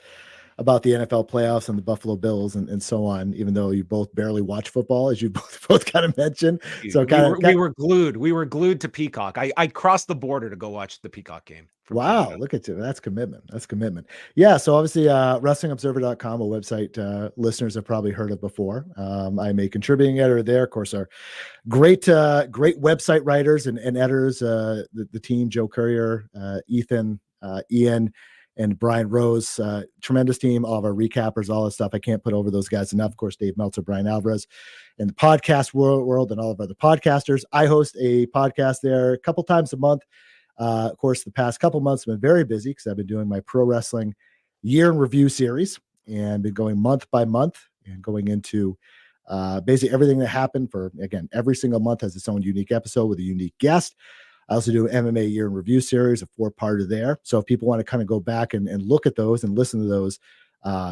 about the NFL playoffs and the Buffalo Bills and so on, even though you both barely watch football, as you both kind of mentioned. So we were glued. We were glued to Peacock. I crossed the border to go watch the Peacock game. Wow, Canada. Look at you. That's commitment. Yeah, so obviously WrestlingObserver.com, a website listeners have probably heard of before. I'm a contributing editor there. Of course, our great website writers and editors, the team, Joe Courier, Ethan, Ian, and Brian Rose, tremendous team, all of our recappers, all this stuff. I can't put over those guys enough. Of course, Dave Meltzer, Brian Alvarez, and the podcast world and all of our other podcasters. I host a podcast there a couple times a month. Of course, the past couple months have been very busy because I've been doing my pro wrestling year in review series and been going month by month and going into basically everything that happened for, again, every single month has its own unique episode with a unique guest. I also do an MMA year in review series, a 4-parter there. So if people want to kind of go back and look at those and listen to those,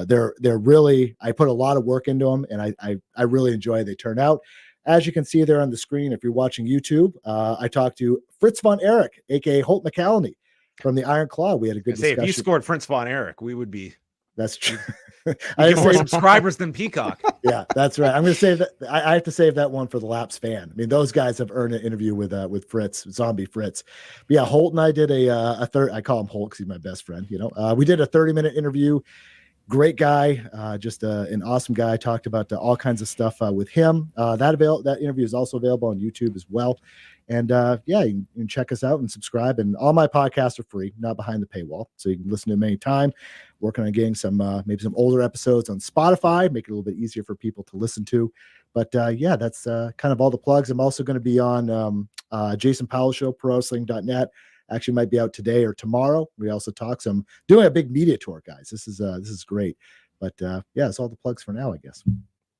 they're really, I put a lot of work into them, and I really enjoy they turn out. As you can see there on the screen, if you're watching YouTube, I talked to Fritz von Erich, aka Holt McCallany from the Iron Claw. We had a good discussion. If you scored Fritz von Erich, we would be. That's true. I get more subscribers than Peacock. Yeah, that's right. I'm going to save that. I have to save that one for the Laps fan. I mean, those guys have earned an interview with Fritz, Zombie Fritz. But yeah, Holt and I did a third. I call him Holt because he's my best friend. We did a 30-minute interview. Great guy, just an awesome guy. Talked about all kinds of stuff with him. That interview is also available on YouTube as well. And you can check us out and subscribe. And all my podcasts are free, not behind the paywall, so you can listen to them anytime. Working on getting some maybe some older episodes on Spotify, make it a little bit easier for people to listen to. But that's kind of all the plugs. I'm also going to be on Jason Powell Show, ProWrestling.net. Actually might be out today or tomorrow. We also talk some doing a big media tour, guys. This is great. But it's all the plugs for now, I guess.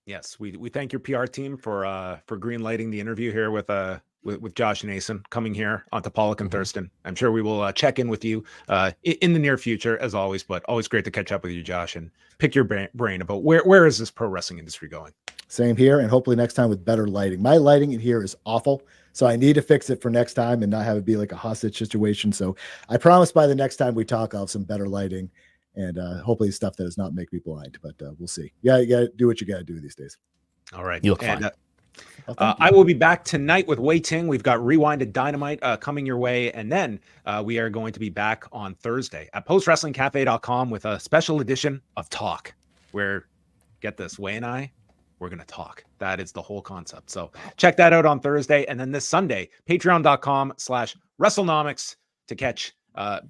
Yes, we thank your PR team for green lighting the interview here with Josh Nason coming here onto Pollock and Thurston. I'm sure we will check in with you in the near future as always, but always great to catch up with you, Josh, and pick your brain about where is this pro wrestling industry going. Same here, and hopefully next time with better lighting. My lighting in here is awful, so I need to fix it for next time and not have it be like a hostage situation. So I promise by the next time we talk, I'll have some better lighting and hopefully stuff that does not make me blind, but we'll see. Yeah, you got to do what you got to do these days. All right. You look fine. I will be back tonight with Wei Ting. We've got Rewinded Dynamite coming your way. And then we are going to be back on Thursday at postwrestlingcafe.com with a special edition of Talk, where, get this, Wei and I, we're going to talk. That is the whole concept. So check that out on Thursday. And then this Sunday, patreon.com/Wrestlenomics to catch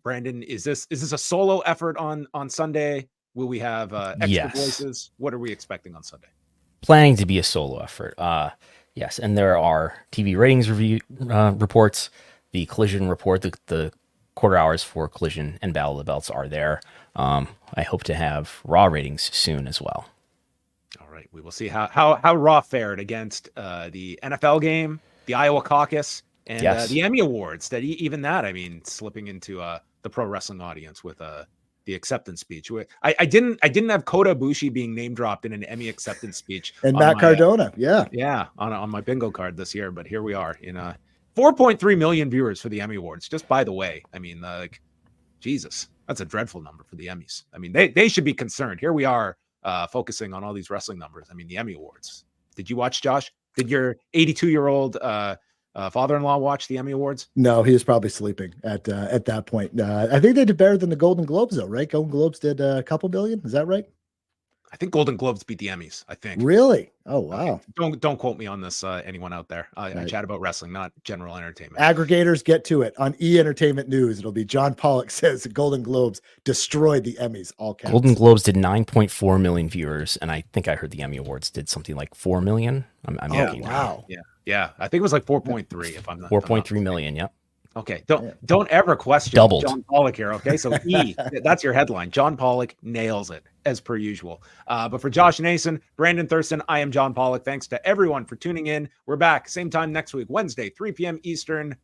Brandon. Is this a solo effort on Sunday? Will we have extra voices? What are we expecting on Sunday? Planning to be a solo effort. Yes, and there are TV ratings review reports, the Collision report, the quarter hours for Collision and Battle of the Belts are there. I hope to have Raw ratings soon as well. All right, we will see how Raw fared against the NFL game, the Iowa caucus, and the Emmy Awards. Even that, I mean, slipping into the pro wrestling audience with the acceptance speech. I didn't have Kota Ibushi being name dropped in an Emmy acceptance speech. And Matt Cardona. On my bingo card this year. But here we are in 4.3 million viewers for the Emmy Awards. Just by the way, I mean, Jesus, that's a dreadful number for the Emmys. I mean, they should be concerned. Here we are focusing on all these wrestling numbers. I mean, the Emmy Awards. Did you watch, Josh? Did your 82-year-old father-in-law watch the Emmy Awards? No, he was probably sleeping at that point. I think they did better than the Golden Globes, though, right? Golden Globes did a couple billion. Is that right? I think Golden Globes beat the Emmys. I think. Really? Oh, wow. Don't quote me on this, anyone out there. I chat about wrestling, not general entertainment. Aggregators, get to it. On E-Entertainment News, it'll be John Pollock says the Golden Globes destroyed the Emmys. All caps. Golden Globes did 9.4 million viewers, and I think I heard the Emmy Awards did something like 4 million. I'm looking. Wow. Yeah. I think it was like 4.3 if I'm not 4.3 million. Yep. Okay. Don't ever question Doubled. John Pollock here. Okay. So that's your headline. John Pollock nails it as per usual. But for Josh Nason, Brandon Thurston, I am John Pollock. Thanks to everyone for tuning in. We're back same time next week, Wednesday, 3 p.m. Eastern.